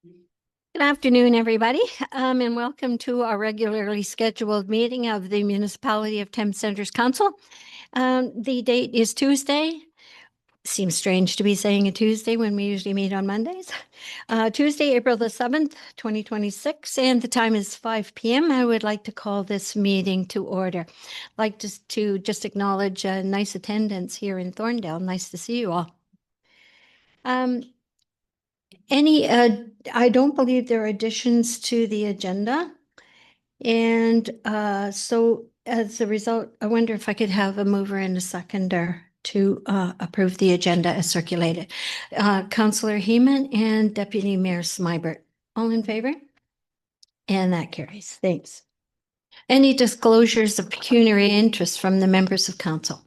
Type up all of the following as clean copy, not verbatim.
Good afternoon, everybody, and welcome to our regularly scheduled meeting of the Municipality of Thames Centres Council. The date is Tuesday. Seems strange to be saying a Tuesday when we usually meet on Mondays. Tuesday, April the 7th, 2026, and the time is 5 p.m. I would like to call this meeting to order. I'd like to just acknowledge a nice attendance here in Thorndale. Nice to see you all. I don't believe there are additions to the agenda. And so as a result, I wonder if I could have a mover and a seconder to approve the agenda as circulated. Councillor Heeman and Deputy Mayor Smybert, all in favor? And that carries. Thanks. Any disclosures of pecuniary interest from the members of council?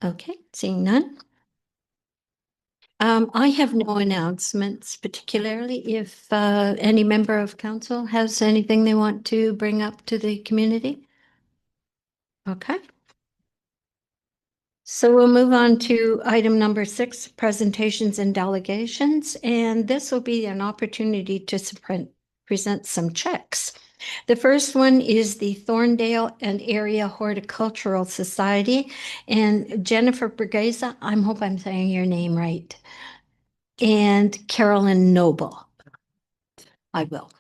Okay, seeing none. I have no announcements, particularly if any member of council has anything they want to bring up to the community. Okay. So we'll move on to item number 6, presentations and delegations, and this will be an opportunity to present some checks. The first one is the Thorndale and Area Horticultural Society, and Jennifer Bergeza, I hope I'm saying your name right, and Carolyn Noble. I will.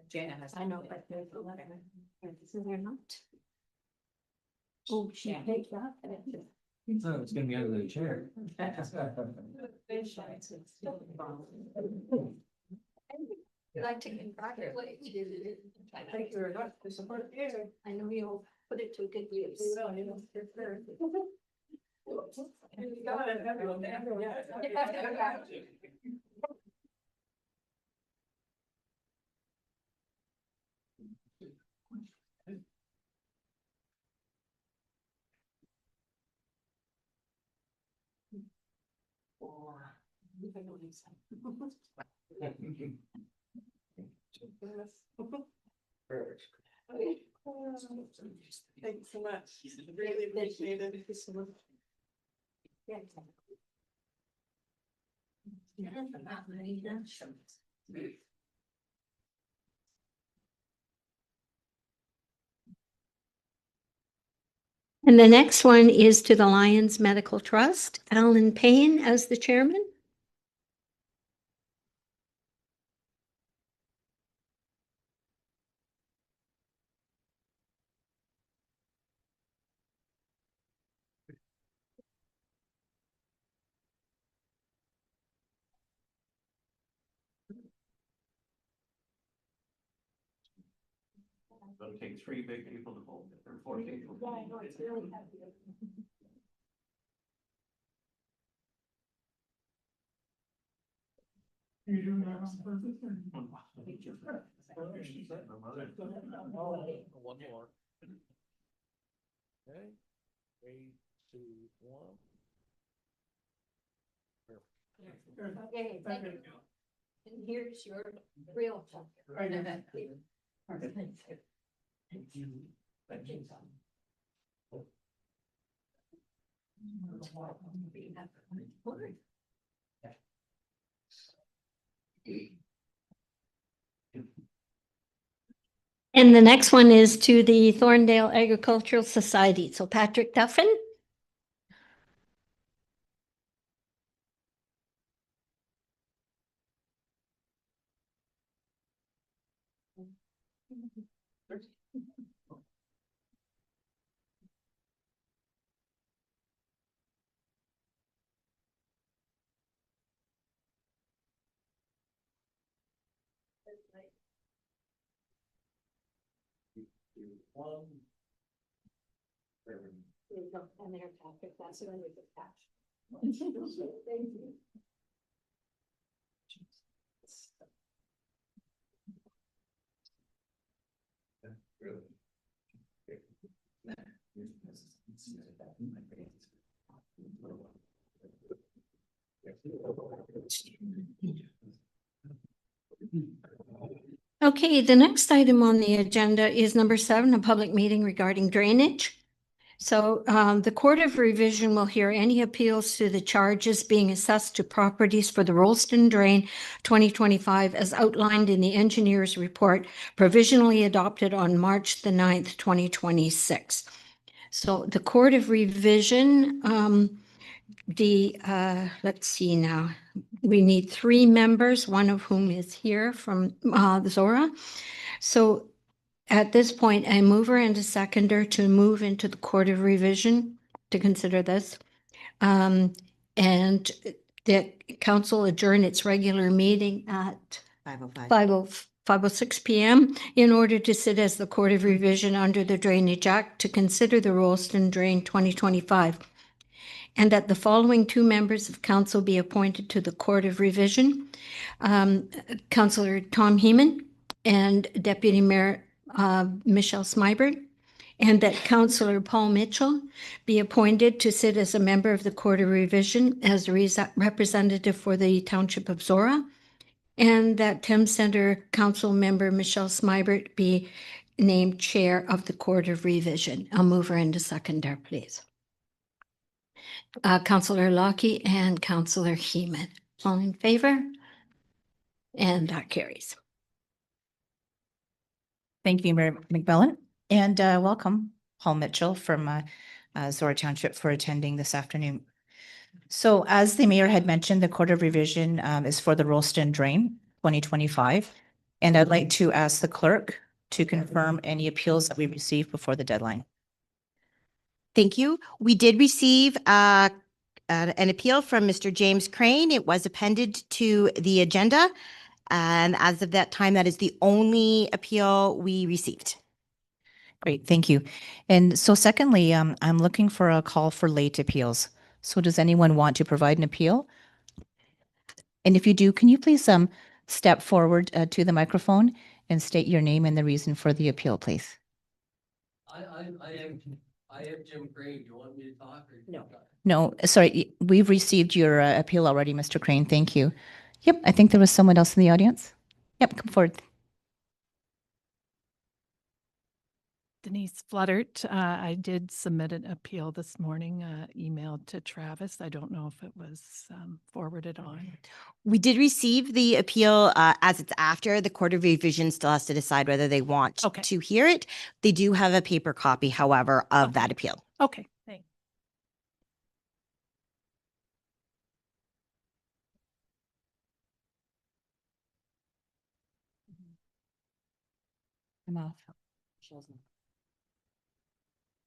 Jana has. I know, but there's 11. So they're not. Oh, she picked that. No, it's gonna be under the chair. I'd like to congratulate you. Thank you very much for support. I know you'll put it to good use. Thanks so much. Really appreciate it. And the next one is to the Lions Medical Trust, Alan Payne as the chairman. It'll take 3 big people to hold it, or 4 people. One more. Okay, 3, 2, 1. Okay, thank you. And here's your real. Thank you. Thank you. And the next one is to the Thorndale Agricultural Society. So Patrick Duffin. And there, Patrick, that's what I would attach. Thank you. Okay, the next item on the agenda is number 7, a public meeting regarding drainage. So the Court of Revision will hear any appeals to the charges being assessed to properties for the Rollston Drain 2025 as outlined in the engineer's report provisionally adopted on March the 9th, 2026. So the Court of Revision, let's see now, we need 3 members, one of whom is here from the Zora. So at this point, a mover and a seconder to move into the Court of Revision to consider this. And the council adjourn its regular meeting at 5:06 p.m. in order to sit as the Court of Revision under the Drainage Act to consider the Rollston Drain 2025. And that the following 2 members of council be appointed to the Court of Revision. Councillor Tom Heeman and Deputy Mayor Michelle Smyberg, and that Councillor Paul Mitchell be appointed to sit as a member of the Court of Revision as a representative for the Township of Zora, and that Thames Centre Council member Michelle Smyberg be named Chair of the Court of Revision. I'll move her into seconder, please. Councillor Lockie and Councillor Heeman. All in favor? And that carries. Thank you, Mayor McMillan, and welcome Paul Mitchell from Zora Township for attending this afternoon. So as the mayor had mentioned, the Court of Revision is for the Rollston Drain 2025. And I'd like to ask the clerk to confirm any appeals that we received before the deadline. Thank you. We did receive an appeal from Mr. James Crane. It was appended to the agenda. And as of that time, that is the only appeal we received. Great, thank you. And so secondly, I'm looking for a call for late appeals. So does anyone want to provide an appeal? And if you do, can you please step forward to the microphone and state your name and the reason for the appeal, please? I am Jim Crane. Do you want me to talk or? No. No, sorry, we've received your appeal already, Mr. Crane. Thank you. Yep, I think there was someone else in the audience. Yep, come forward. Denise Fluttert. I did submit an appeal this morning, emailed to Travis. I don't know if it was forwarded on. We did receive the appeal as it's after. The Court of Revision still has to decide whether they want Okay. to hear it. They do have a paper copy, however, of Okay. that appeal. Okay, thanks. I'm off.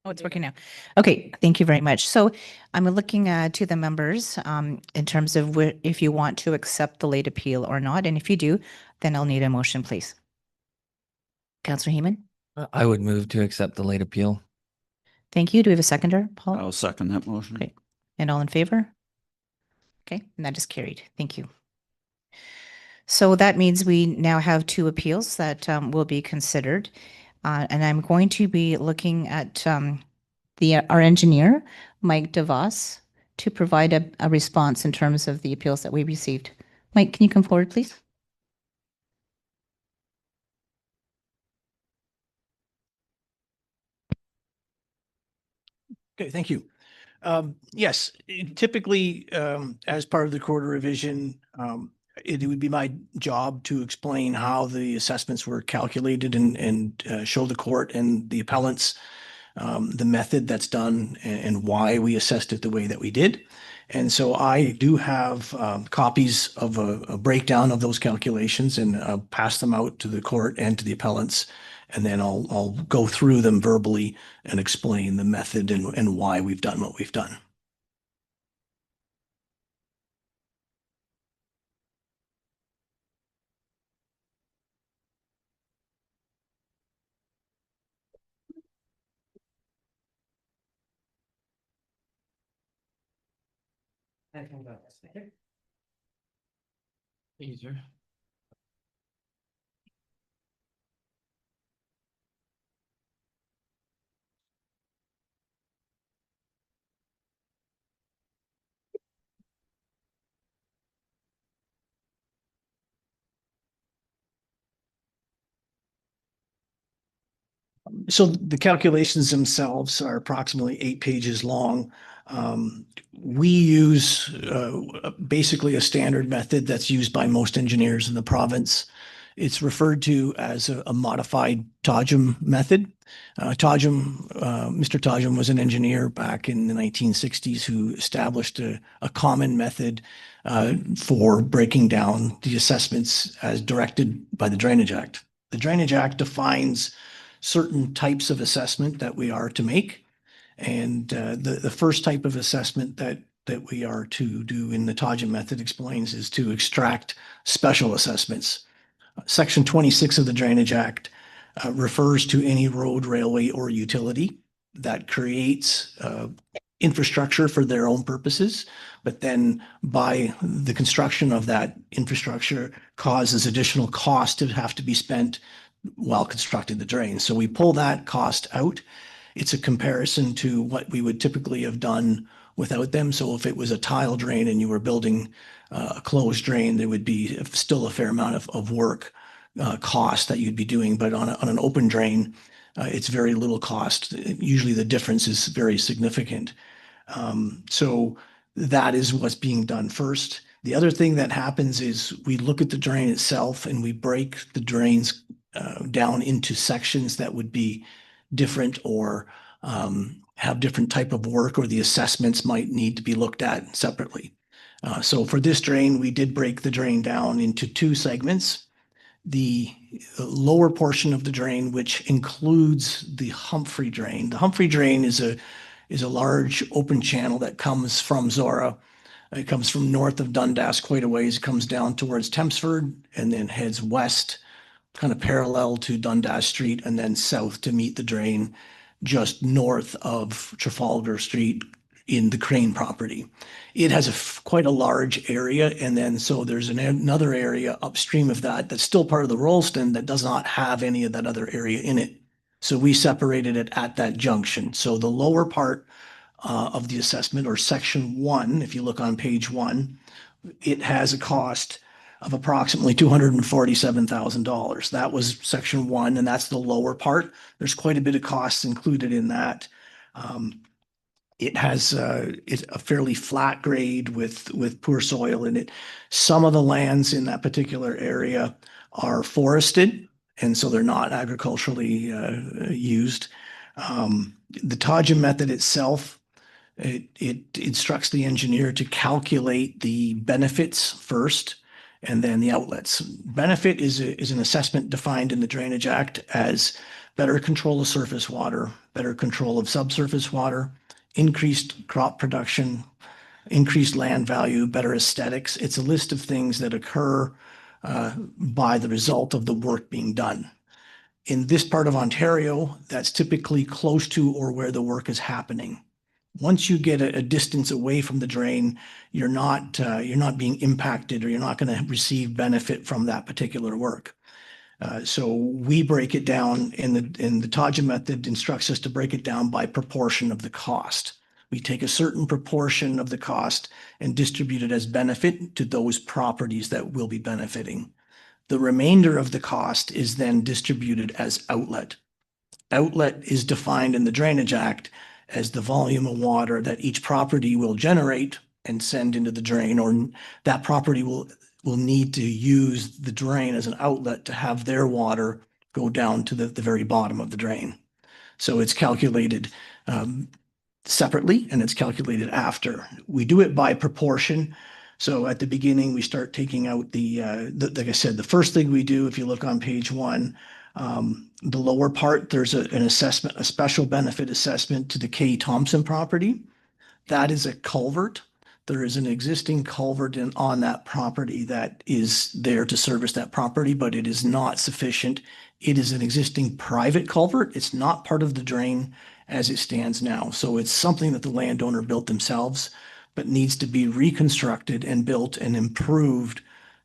Oh, it's working now. Okay, thank you very much. So I'm looking to the members in terms of if you want to accept the late appeal or not. And if you do, then I'll need a motion, please. Councillor Heeman, I would move to accept the late appeal. thank you. Do we have a seconder, Paul? I'll second that motion. Okay. And all in favor? Okay, and that is carried. Thank you. So that means we now have 2 appeals that will be considered. And I'm going to be looking at our engineer, Mike DeVos, to provide a response in terms of the appeals that we received. Mike, can you come forward, please? Okay, thank you. Yes, typically, as part of the Court of Revision, it would be my job to explain how the assessments were calculated and show the court and the appellants the method that's done and why we assessed it the way that we did. And so I do have copies of a breakdown of those calculations, and I'll pass them out to the court and to the appellants. And then I'll go through them verbally and explain the method and why we've done what we've done. Easier. So the calculations themselves are approximately 8 pages long. We use basically a standard method that's used by most engineers in the province. It's referred to as a modified Todgham method. Mr. Todgham was an engineer back in the 1960s who established a common method for breaking down the assessments as directed by the Drainage Act. The Drainage Act defines certain types of assessment that we are to make. And the first type of assessment that we are to do in the Todgham method explains is to extract special assessments. Section 26 of the Drainage Act refers to any road, railway, or utility that creates infrastructure for their own purposes, but then by the construction of that infrastructure causes additional cost to have to be spent while constructing the drain. So we pull that cost out. It's a comparison to what we would typically have done without them. So if it was a tile drain and you were building a closed drain, there would be still a fair amount of work cost that you'd be doing. But on an open drain, it's very little cost. Usually the difference is very significant. So that is what's being done first. The other thing that happens is we look at the drain itself and we break the drains down into sections that would be different or have different type of work, or the assessments might need to be looked at separately. So for this drain, we did break the drain down into 2 segments. The lower portion of the drain, which includes the Humphrey drain. The Humphrey drain is a large open channel that comes from Zora. It comes from north of Dundas quite a ways. It comes down towards Tempsford and then heads west, kind of parallel to Dundas Street, and then south to meet the drain just north of Trafalgar Street in the Crane property. It has quite a large area, and then so there's another area upstream of that that's still part of the Rollston that does not have any of that other area in it. So we separated it at that junction. So the lower part of the assessment, or section 1, if you look on page 1, it has a cost of approximately $247,000. That was section 1, and that's the lower part. There's quite a bit of costs included in that. It has it's a fairly flat grade with poor soil in it. Some of the lands in that particular area are forested, and so they're not agriculturally used. The Todgham method itself, it instructs the engineer to calculate the benefits first and then the outlets. Benefit is an assessment defined in the Drainage Act as better control of surface water, better control of subsurface water, increased crop production, increased land value, better aesthetics. It's a list of things that occur by the result of the work being done. In this part of Ontario, that's typically close to or where the work is happening. Once you get a distance away from the drain, you're not being impacted, or you're not going to receive benefit from that particular work. So we break it down in the Todgham method instructs us to break it down by proportion of the cost. We take a certain proportion of the cost and distribute it as benefit to those properties that will be benefiting. The remainder of the cost is then distributed as outlet. Outlet is defined in the Drainage Act as the volume of water that each property will generate and send into the drain, or that property will need to use the drain as an outlet to have their water go down to the very bottom of the drain. So it's calculated separately, and it's calculated after. We do it by proportion. So at the beginning, we start taking out like I said, the first thing we do, if you look on page 1, the lower part, there's an assessment, a special benefit assessment to the K. Thompson property. That is a culvert. There is an existing culvert on that property that is there to service that property, but it is not sufficient. It is an existing private culvert. It's not part of the drain as it stands now. So it's something that the landowner built themselves, but needs to be reconstructed and built and improved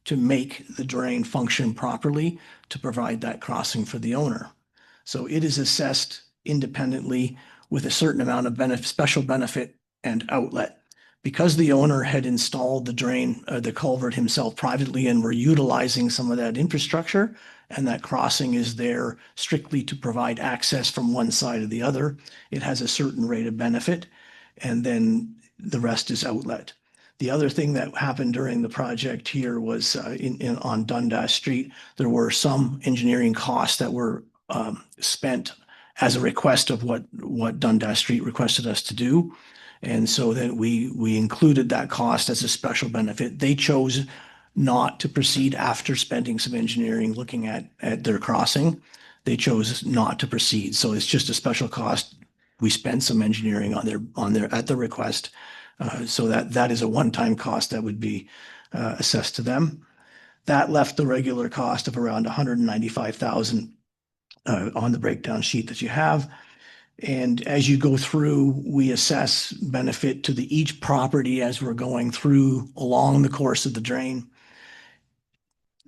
to make the drain function properly to provide that crossing for the owner. So it is assessed independently with a certain amount of special benefit and outlet. Because the owner had installed the drain, the culvert himself privately, and were utilizing some of that infrastructure, and that crossing is there strictly to provide access from one side to the other. It has a certain rate of benefit, and then the rest is outlet. The other thing that happened during the project here was on Dundas Street, there were some engineering costs that were spent as a request of what Dundas Street requested us to do. And so then we included that cost as a special benefit. They chose not to proceed after spending some engineering looking at their crossing. They chose not to proceed. So it's just a special cost. We spent some engineering on their at the request. So that is a one-time cost that would be assessed to them. That left the regular cost of around 195,000 on the breakdown sheet that you have. And as you go through, we assess benefit to each property as we're going through along the course of the drain.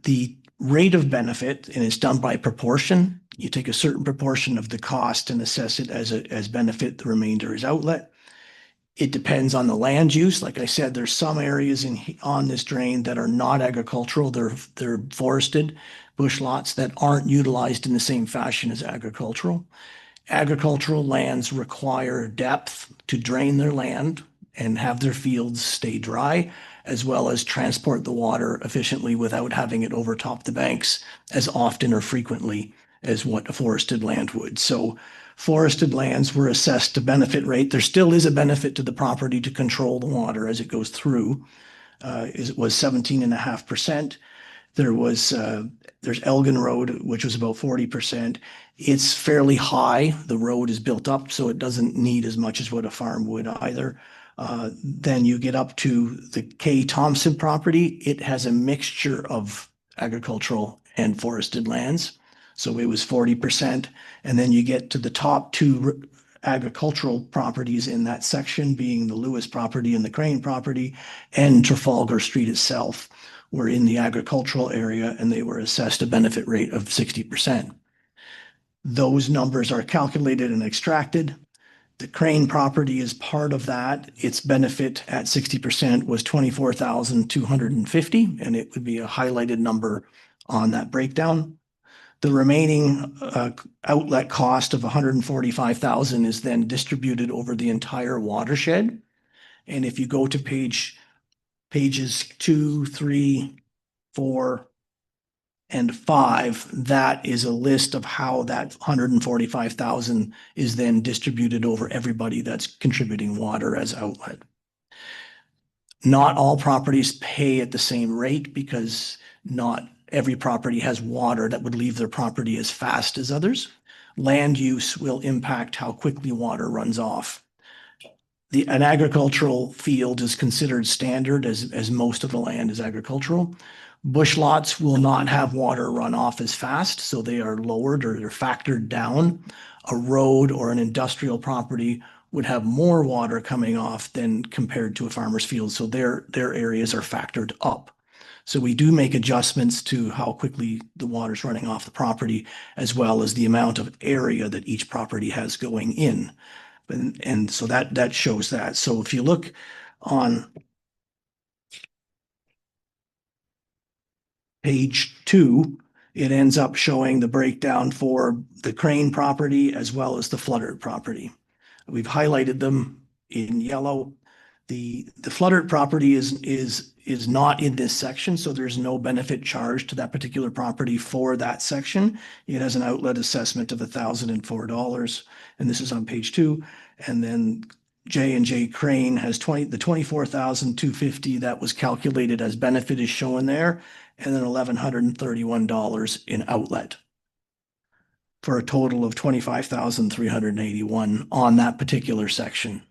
The rate of benefit, and it's done by proportion. You take a certain proportion of the cost and assess it as benefit. The remainder is outlet. It depends on the land use. Like I said, there's some areas on this drain that are not agricultural. They're forested bush lots that aren't utilized in the same fashion as agricultural. Agricultural lands require depth to drain their land and have their fields stay dry, as well as transport the water efficiently without having it overtop the banks as often or frequently as what a forested land would. So forested lands were assessed to benefit rate. There still is a benefit to the property to control the water as it goes through. It was 17.5%. There's Elgin Road, which was about 40%. It's fairly high. The road is built up, so it doesn't need as much as what a farm would either. Then you get up to the K. Thompson property. It has a mixture of agricultural and forested lands. So it was 40%. And then you get to the top two agricultural properties in that section, being the Lewis property and the Crane property, and Trafalgar Street itself were in the agricultural area, and they were assessed a benefit rate of 60%. Those numbers are calculated and extracted. The Crane property is part of that. Its benefit at 60% was 24,250, and it would be a highlighted number on that breakdown. The remaining outlet cost of 145,000 is then distributed over the entire watershed. And if you go to pages 2, 3, 4, and 5, that is a list of how that 145,000 is then distributed over everybody that's contributing water as outlet. Not all properties pay at the same rate because not every property has water that would leave their property as fast as others. Land use will impact how quickly water runs off. An agricultural field is considered standard as most of the land is agricultural. Bush lots will not have water run off as fast, so they are lowered or they're factored down. A road or an industrial property would have more water coming off than compared to a farmer's field, so their areas are factored up. So we do make adjustments to how quickly the water's running off the property, as well as the amount of area that each property has going in. And so that shows that. So if you look on page 2, it ends up showing the breakdown for the Crane property as well as the Floodert property. We've highlighted them in yellow. The Floodert property is not in this section, so there's no benefit charged to that particular property for that section. It has an outlet assessment of $1,004, and this is on page 2. And then J&J Crane has the 24,250 that was calculated as benefit is shown there, and then $1,131 in outlet, for a total of 25,381 on that particular section.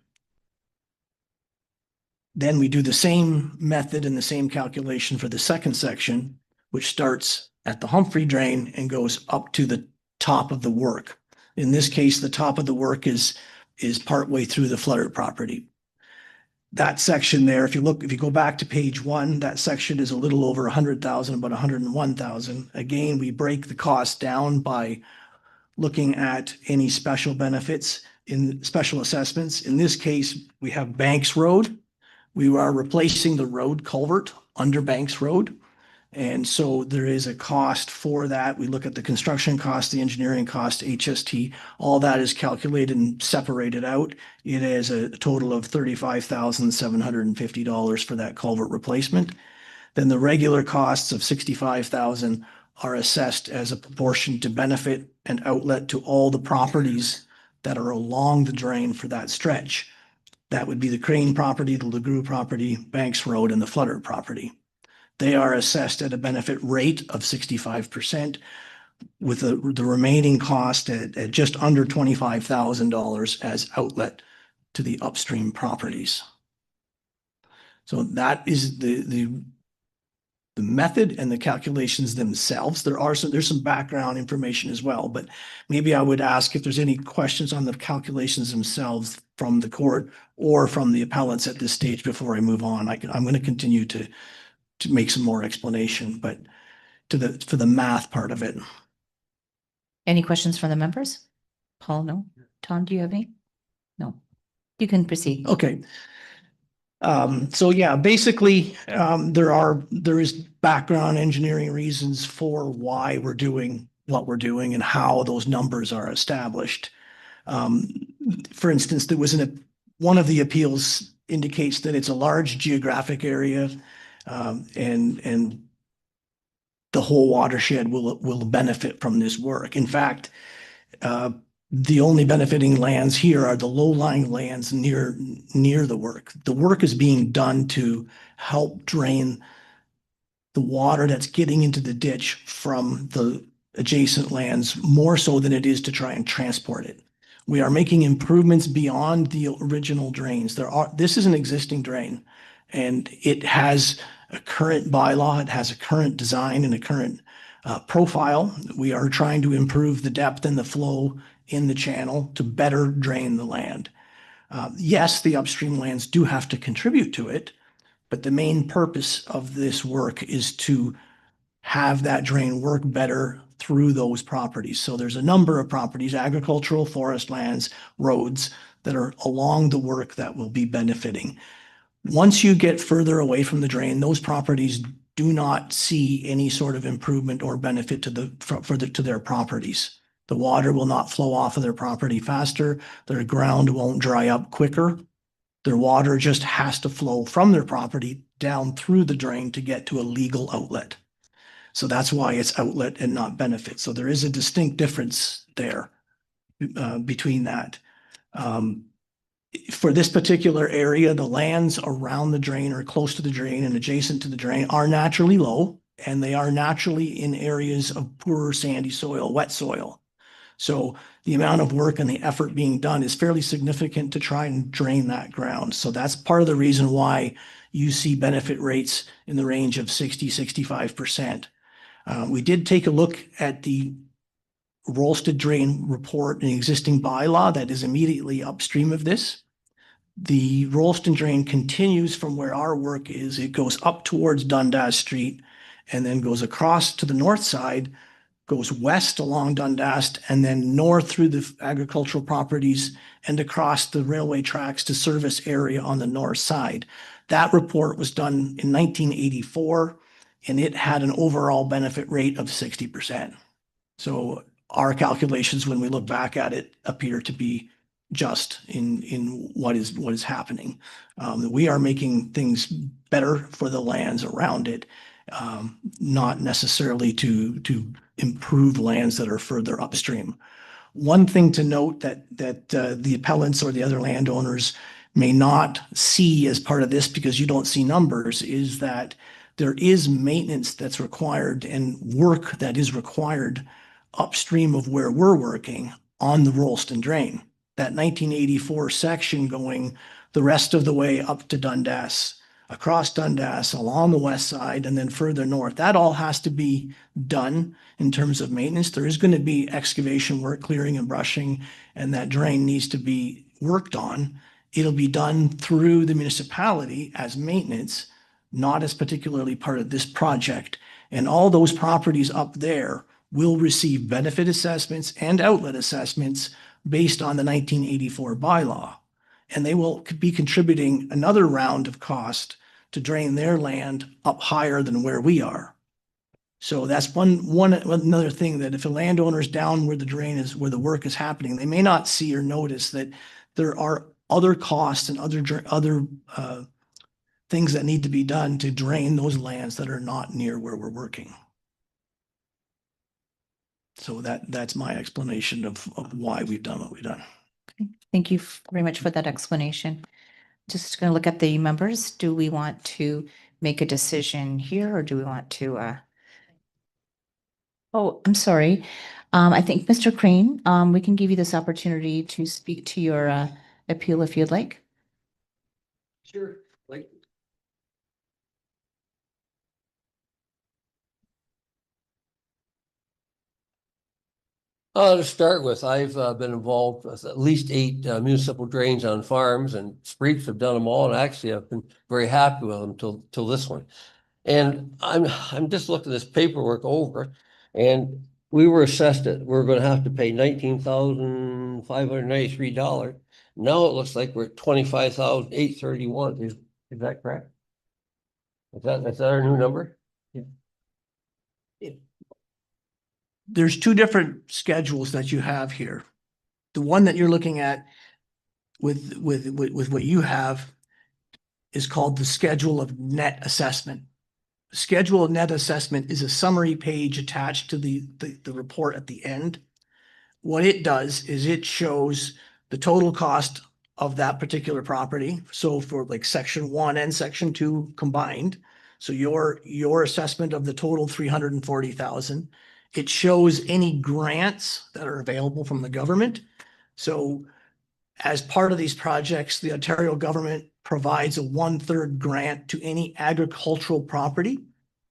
Then we do the same method and the same calculation for the second section, which starts at the Humphrey drain and goes up to the top of the work. In this case, the top of the work is partway through the Floodert property. That section there, if you go back to page 1, that section is a little over 100,000, about 101,000. Again, we break the cost down by looking at any special benefits in special assessments. In this case, we have Banks Road. We are replacing the road culvert under Banks Road. And so there is a cost for that. We look at the construction cost, the engineering cost, HST, all that is calculated and separated out. It is a total of $35,750 for that culvert replacement. Then the regular costs of $65,000 are assessed as a proportion to benefit and outlet to all the properties that are along the drain for that stretch. That would be the Crane property, the LeGroux property, Banks Road, and the Flutter property. They are assessed at a benefit rate of 65%, with the remaining cost at just under $25,000 as outlet to the upstream properties. So that is the method and the calculations themselves. There's some background information as well, but maybe I would ask if there's any questions on the calculations themselves from the court or from the appellants at this stage before I move on. I'm going to continue to make some more explanation, but for the math part of it. Any questions from the members? Paul, no? Tom, do you have any? No. You can proceed. Okay. So yeah, basically, there is background engineering reasons for why we're doing what we're doing and how those numbers are established. For instance, one of the appeals indicates that it's a large geographic area, and the whole watershed will benefit from this work. In fact, the only benefiting lands here are the low-lying lands near the work. The work is being done to help drain the water that's getting into the ditch from the adjacent lands more so than it is to try and transport it. We are making improvements beyond the original drains. This is an existing drain, and it has a current bylaw, it has a current design and a current profile. We are trying to improve the depth and the flow in the channel to better drain the land. Yes, the upstream lands do have to contribute to it, but the main purpose of this work is to have that drain work better through those properties. So there's a number of properties, agricultural, forest lands, roads that are along the work that will be benefiting. Once you get further away from the drain, those properties do not see any sort of improvement or benefit to their properties. The water will not flow off of their property faster. Their ground won't dry up quicker. Their water just has to flow from their property down through the drain to get to a legal outlet. So that's why it's outlet and not benefit. So there is a distinct difference there between that. For this particular area, the lands around the drain or close to the drain and adjacent to the drain are naturally low, and they are naturally in areas of poorer sandy soil, wet soil. So the amount of work and the effort being done is fairly significant to try and drain that ground. So that's part of the reason why you see benefit rates in the range of 60-65%. We did take a look at the Rolsted Drain report and existing bylaw that is immediately upstream of this. The Rolston Drain continues from where our work is. It goes up towards Dundas Street and then goes across to the north side, goes west along Dundas, and then north through the agricultural properties and across the railway tracks to service area on the north side. That report was done in 1984, and it had an overall benefit rate of 60%. So our calculations, when we look back at it, appear to be just in what is happening. We are making things better for the lands around it, not necessarily to improve lands that are further upstream. One thing to note that the appellants or the other landowners may not see as part of this, because you don't see numbers, is that there is maintenance that's required and work that is required upstream of where we're working on the Rolston Drain. That 1984 section going the rest of the way up to Dundas, across Dundas, along the west side, and then further north. That all has to be done in terms of maintenance. There is going to be excavation work, clearing and brushing, and that drain needs to be worked on. It'll be done through the municipality as maintenance, not as particularly part of this project. And all those properties up there will receive benefit assessments and outlet assessments based on the 1984 bylaw. And they will be contributing another round of cost to drain their land up higher than where we are. So that's another thing, that if a landowner's down where the drain is, where the work is happening, they may not see or notice that there are other costs and other things that need to be done to drain those lands that are not near where we're working. So that's my explanation of why we've done what we've done. Thank you very much for that explanation. Just going to look at the members. Do we want to make a decision here or do we want to, oh, I'm sorry. I think Mr. Crane, we can give you this opportunity to speak to your appeal if you'd like. Sure, like. To start with, I've been involved with at least 8 municipal drains on farms, and Spreets have done them all, and actually I've been very happy with them till this one. And I'm just looking this paperwork over, and we were assessed it, we're gonna have to pay $19,593. Now it looks like we're at $25,831. Is that correct? Is that our new number? There's 2 different schedules that you have here. The one that you're looking at with what you have is called the Schedule of Net Assessment. Schedule of Net Assessment is a summary page attached to the report at the end. What it does is it shows the total cost of that particular property. So for like section 1 and section 2 combined. So your assessment of the total 340,000. It shows any grants that are available from the government. So as part of these projects, the Ontario government provides a 1/3 grant to any agricultural property.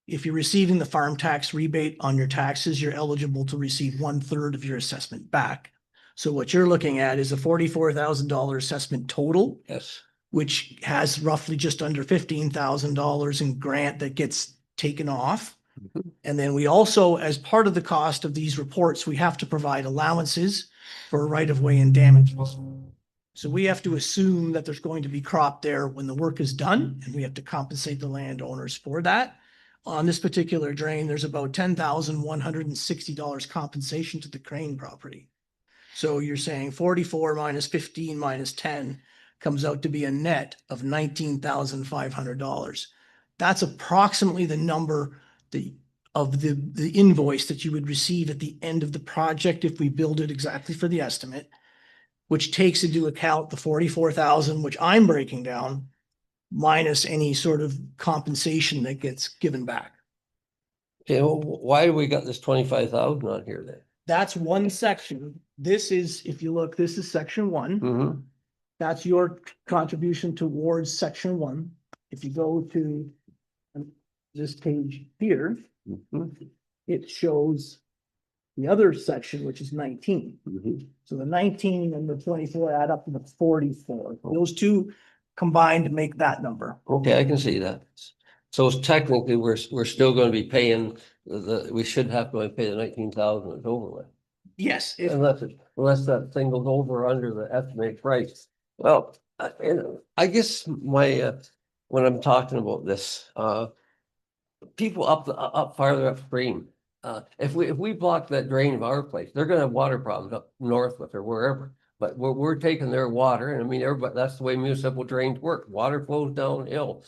If you're receiving the farm tax rebate on your taxes, you're eligible to receive 1/3 of your assessment back. So what you're looking at is a $44,000 assessment total, Yes. which has roughly just under $15,000 in grant that gets taken off. And then we also, as part of the cost of these reports, we have to provide allowances for right-of-way and damages. So we have to assume that there's going to be crop there when the work is done, and we have to compensate the landowners for that. On this particular drain, there's about $10,160 compensation to the Crane property. So you're saying 44 minus 15 minus 10 comes out to be a net of $19,500. That's approximately the number of the invoice that you would receive at the end of the project if we build it exactly for the estimate, which takes into account the 44,000, which I'm breaking down, minus any sort of compensation that gets given back. Okay, well, why do we got this 25,000 on here then? That's one section. This is, if you look, this is section 1. Mm-hmm. That's your contribution towards section 1. If you go to this page here, it shows the other section, which is 19. So the 19 and the 24 add up to the 44. Those two combined make that number. Okay, I can see that. So it's technically, we're still gonna be paying we should have to pay the 19,000 it's over with. Yes, if Unless that thing goes over or under the estimated price. Well, I guess my, when I'm talking about this, people up farther upstream, if we block that drain of our place, they're gonna have water problems up north with or wherever. But we're taking their water, and I mean, everybody, that's the way municipal drains work. Water flows downhill.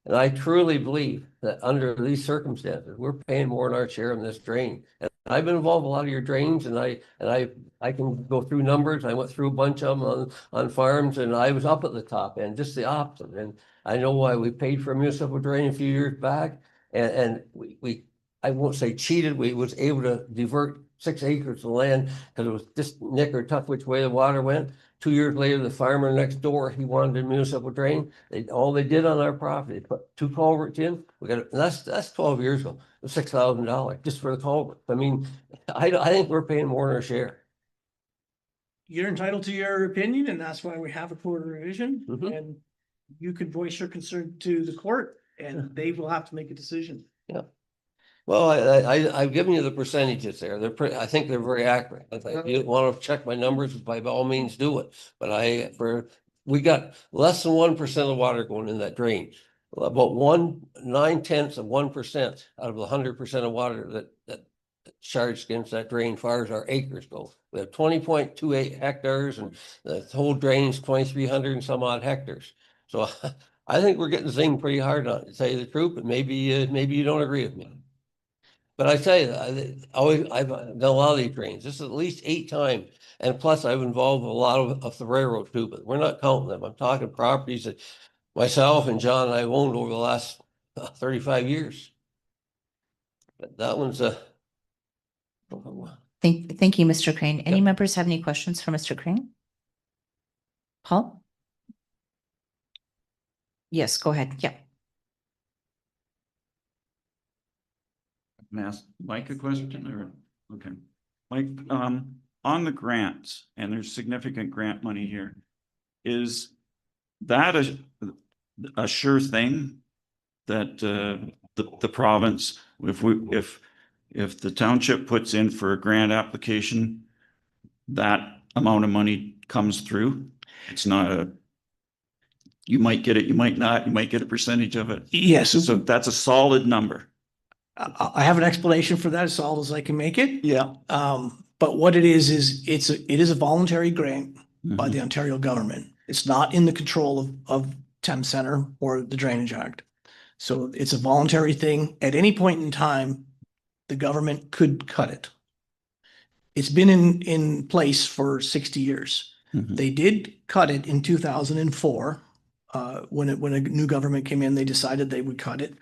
And I truly believe that under these circumstances, we're paying more than our share in this drain. And I've been involved in a lot of your drains, and I can go through numbers. I went through a bunch of them on farms, and I was up at the top end, just the opposite. And I know why we paid for a municipal drain a few years back, and we I won't say cheated. We was able to divert 6 acres of land because it was just nick or tuck which way the water went. 2 years later, the farmer next door, he wanted a municipal drain. All they did on our property, they put 2 culverts in. We got, and that's 12 years ago. It was $6,000 just for the culvert. I mean, I think we're paying more than our share. you're entitled to your opinion, and that's why we have a court revision. Mhm. And you could voice your concern to the court, and they will have to make a decision. Well, I've given you the percentages there. I think they're very accurate. If you want to check my numbers, by all means do it. But we got less than 1% of the water going in that drain. about 9/10% out of the 100% of water that charged against that drain, far as our acres go. We have 20.28 hectares, and the whole drain's 2,300 and some odd hectares. So I think we're getting zinged pretty hard on it, to tell you the truth, but maybe you don't agree with me. But I tell you, I've done a lot of these drains. This is at least 8 times. And plus I've involved a lot of the railroad too, but we're not counting them. I'm talking properties that myself and John and I owned over the last 35 years. But that one's Thank you, Mr. Crane. Any Yep. members have any questions for Mr. Crane? Paul? Yes, go ahead. Yeah. Can I ask Mike a question or, okay. Mike, on the grants, and there's significant grant money here, is that a sure thing that, the province, if the township puts in for a grant application, that amount of money comes through? It's not you might get it, you might not, you might get a percentage of it. Yes, So that's a solid number. I have an explanation for that as solid as I can make it. Yeah. But what it is it is a voluntary grant by the Ontario government. It's not in the control of Thames Centre or the Drainage Act. So it's a voluntary thing. At any point in time, the government could cut it. It's been in place for 60 years. Mhm. They did cut it in 2004. When a new government came in, they decided they would cut it.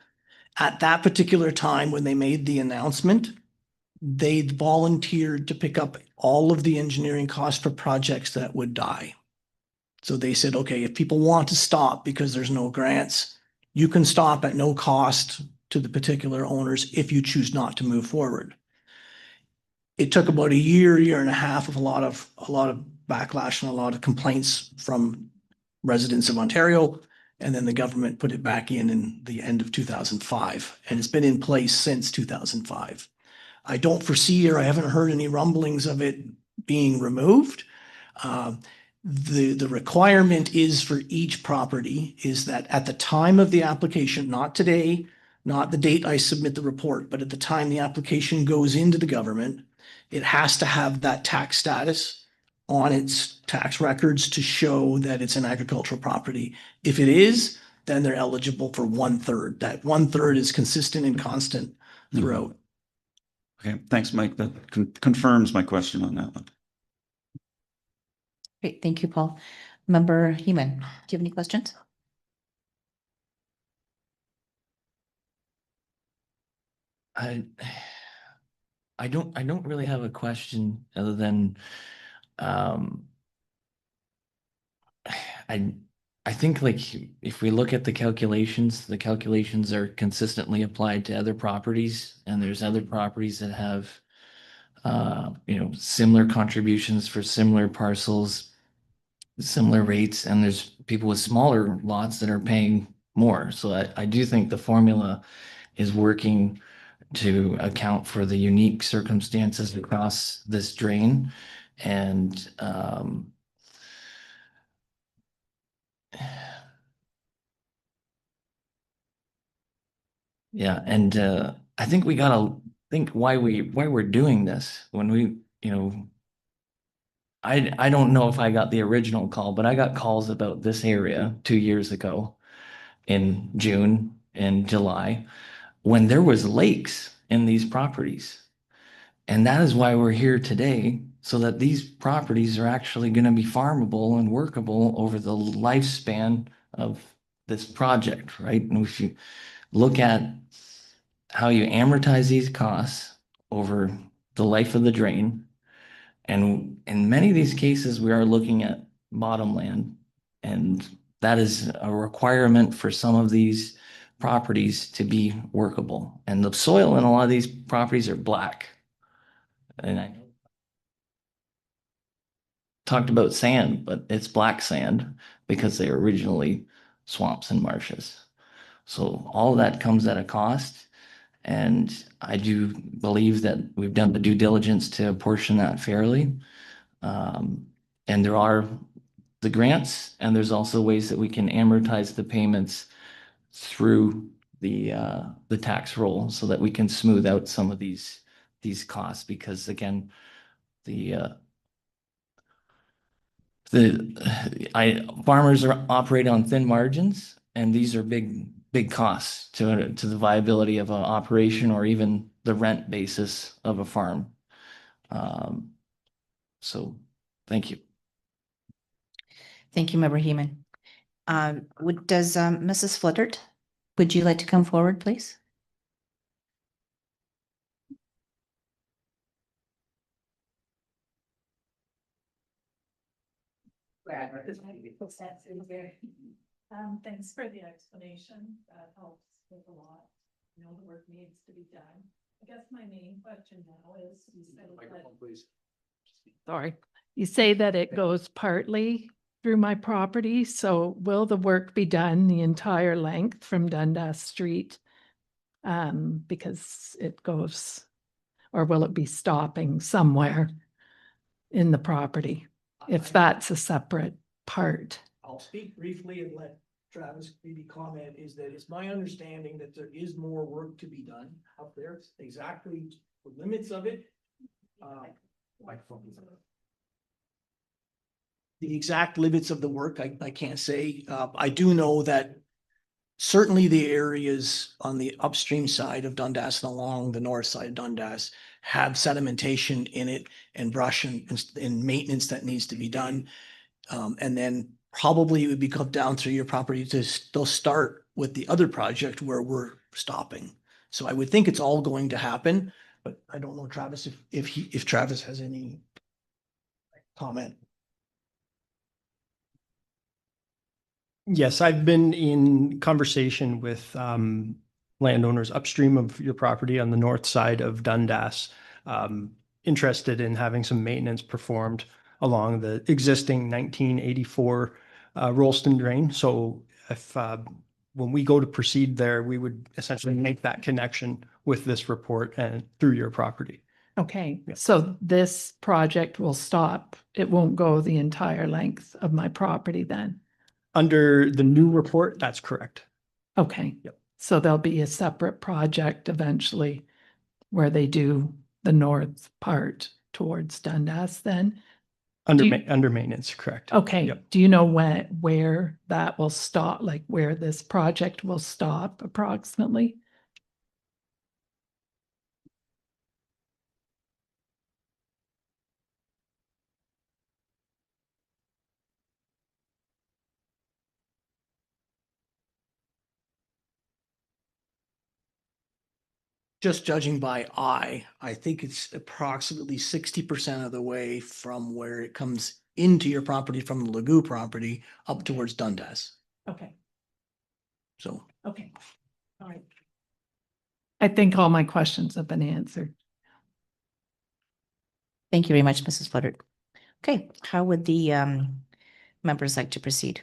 At that particular time, when they made the announcement, they volunteered to pick up all of the engineering costs for projects that would die. So they said, okay, if people want to stop because there's no grants, you can stop at no cost to the particular owners if you choose not to move forward. It took about a year and a half of a lot of backlash and a lot of complaints from residents of Ontario. And then the government put it back in the end of 2005, and it's been in place since 2005. I don't foresee, or I haven't heard any rumblings of it being removed. The requirement is for each property is that at the time of the application, not today, not the date I submit the report, but at the time the application goes into the government, it has to have that tax status on its tax records to show that it's an agricultural property. If it is, then they're eligible for 1/3. That 1/3 is consistent and constant throughout. Okay, thanks, Mike. That confirms my question on that one. Great. Thank you, Paul. Member Heeman, do you have any questions? I don't really have a question other than, I think like if we look at the calculations are consistently applied to other properties, and there's other properties that have, similar contributions for similar parcels, similar rates, and there's people with smaller lots that are paying more. So I do think the formula is working to account for the unique circumstances across this drain. And yeah, and I think we gotta think why we're doing this when we, I don't know if I got the original call, but I got calls about this area 2 years ago in June and July when there was lakes in these properties. And that is why we're here today, so that these properties are actually going to be farmable and workable over the lifespan of this project, right? And if you look at how you amortize these costs over the life of the drain, and in many of these cases, we are looking at bottom land, and that is a requirement for some of these properties to be workable. And the soil in a lot of these properties are black. And I talked about sand, but it's black sand because they are originally swamps and marshes. So all of that comes at a cost. And I do believe that we've done the due diligence to apportion that fairly. And there are the grants, and there's also ways that we can amortize the payments through the tax roll so that we can smooth out some of these costs, because again, farmers are operating on thin margins, and these are big costs to the viability of an operation or even the rent basis of a farm. So thank you. Thank you, Member Heeman. Does Mrs. Flittert, would you like to come forward, please? Thanks for the explanation. That helps with a lot. You know, the work needs to be done. I guess my main question now is, sorry, you say that it goes partly through my property, so will the work be done the entire length from Dundas Street? Because it goes, or will it be stopping somewhere in the property, if that's a separate part? I'll speak briefly and let Travis maybe comment, is that it's my understanding that there is more work to be done up there. Exactly the limits of it. The exact limits of the work, I can't say. I do know that certainly the areas on the upstream side of Dundas and along the north side of Dundas have sedimentation in it and brush and maintenance that needs to be done. And then probably it would be come down through your property to still start with the other project where we're stopping. So I would think it's all going to happen, but I don't know, Travis, if Travis has any comment. Yes, I've been in conversation with landowners upstream of your property on the north side of Dundas, interested in having some maintenance performed along the existing 1984 Rolston drain. So if when we go to proceed there, we would essentially make that connection with this report and through your property. Okay, Yeah. so this project will stop. It won't go the entire length of my property then? Under the new report, that's correct. Okay. Yep. So there'll be a separate project eventually where they do the north part towards Dundas then? Under Do you- under maintenance, correct. Okay, Yep. do you know where that will stop, like where this project will stop approximately? Just judging by eye, I think it's approximately 60% of the way from where it comes into your property from the Lagoo property up towards Dundas. Okay, So okay, all right. I think all my questions have been answered. Thank you very much, Mrs. Flittert. Okay, how would the members like to proceed?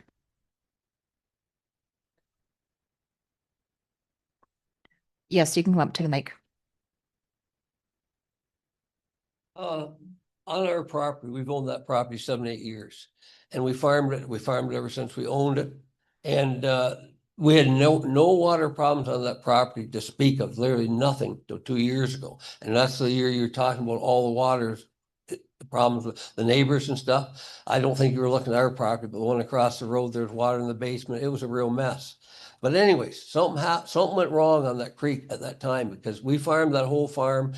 Yes, you can come up to the mic. On our property, we've owned that property 7, 8 years. And we farmed it ever since we owned it. And we had no water problems on that property to speak of, literally nothing till 2 years ago. And that's the year you're talking about all the waters, the problems with the neighbors and stuff. I don't think you were looking at our property, but the one across the road, there's water in the basement. It was a real mess. But anyways, something went wrong on that creek at that time, because we farmed that whole farm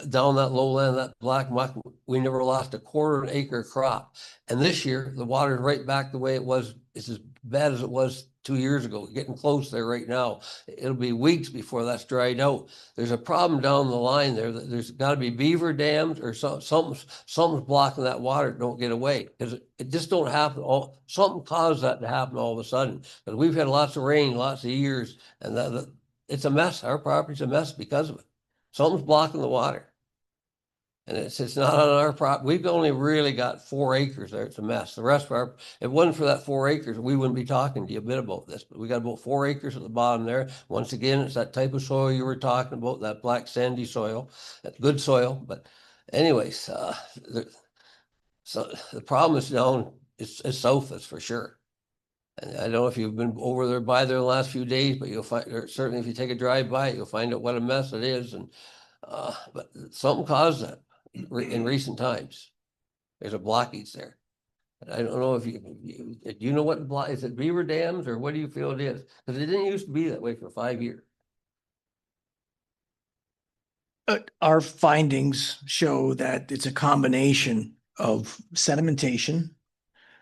down that lowland, that black muck. We never lost a quarter of an acre crop. And this year, the water's right back the way it was. It's as bad as it was 2 years ago, getting close there right now. It'll be weeks before that's dried out. There's a problem down the line there. There's got to be beaver dams or something's blocking that water. Don't get away, because it just don't happen. Something caused that to happen all of a sudden. Because we've had lots of rain, lots of years, and it's a mess. Our property's a mess because of it. Something's blocking the water. And it's not on our property. We've only really got 4 acres there. It's a mess. The rest of our, if it wasn't for that 4 acres, we wouldn't be talking to you a bit about this. But we got about 4 acres at the bottom there. Once again, it's that type of soil you were talking about, that black sandy soil, that good soil. But anyways, so the problem is down, it's south, that's for sure. And I don't know if you've been over there by there the last few days, but you'll find, or certainly if you take a drive by, you'll find out what a mess it is. And but something caused that in recent times. There's a blockage there. And I don't know if do you know what the block, is it beaver dams or what do you feel it is? Because it didn't used to be that way for 5 years. Our findings show that it's a combination of sedimentation.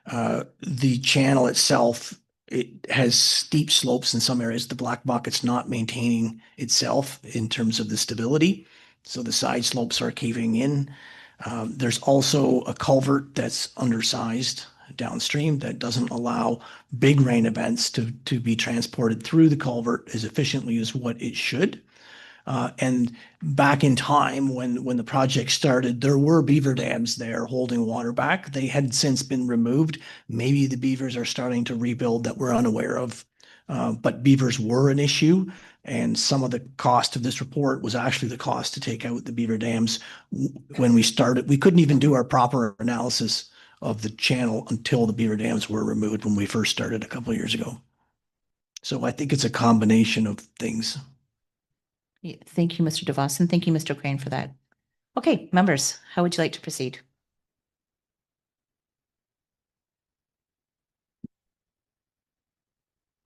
The channel itself, it has steep slopes in some areas. The black bucket's not maintaining itself in terms of the stability. So the side slopes are caving in. There's also a culvert that's undersized downstream that doesn't allow big rain events to be transported through the culvert as efficiently as what it should. And back in time, when the project started, there were beaver dams there holding water back. They had since been removed. Maybe the beavers are starting to rebuild that we're unaware of. But beavers were an issue, and some of the cost of this report was actually the cost to take out the beaver dams. When we started, we couldn't even do our proper analysis of the channel until the beaver dams were removed when we first started a couple of years ago. So I think it's a combination of things. Yeah, thank you, Mr. DeVos, and thank you, Mr. Crane, for that. Okay, members, how would you like to proceed?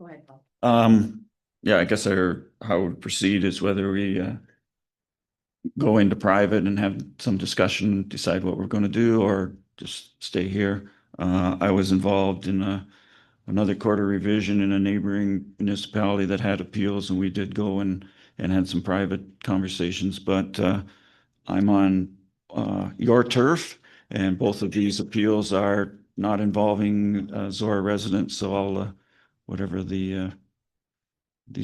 Go ahead, Paul. Yeah, I guess how we proceed is whether we go into private and have some discussion, decide what we're going to do, or just stay here. I was involved in another quarter revision in a neighboring municipality that had appeals, and we did go and had some private conversations, but I'm on your turf, and both of these appeals are not involving Zora residents, so I'll whatever the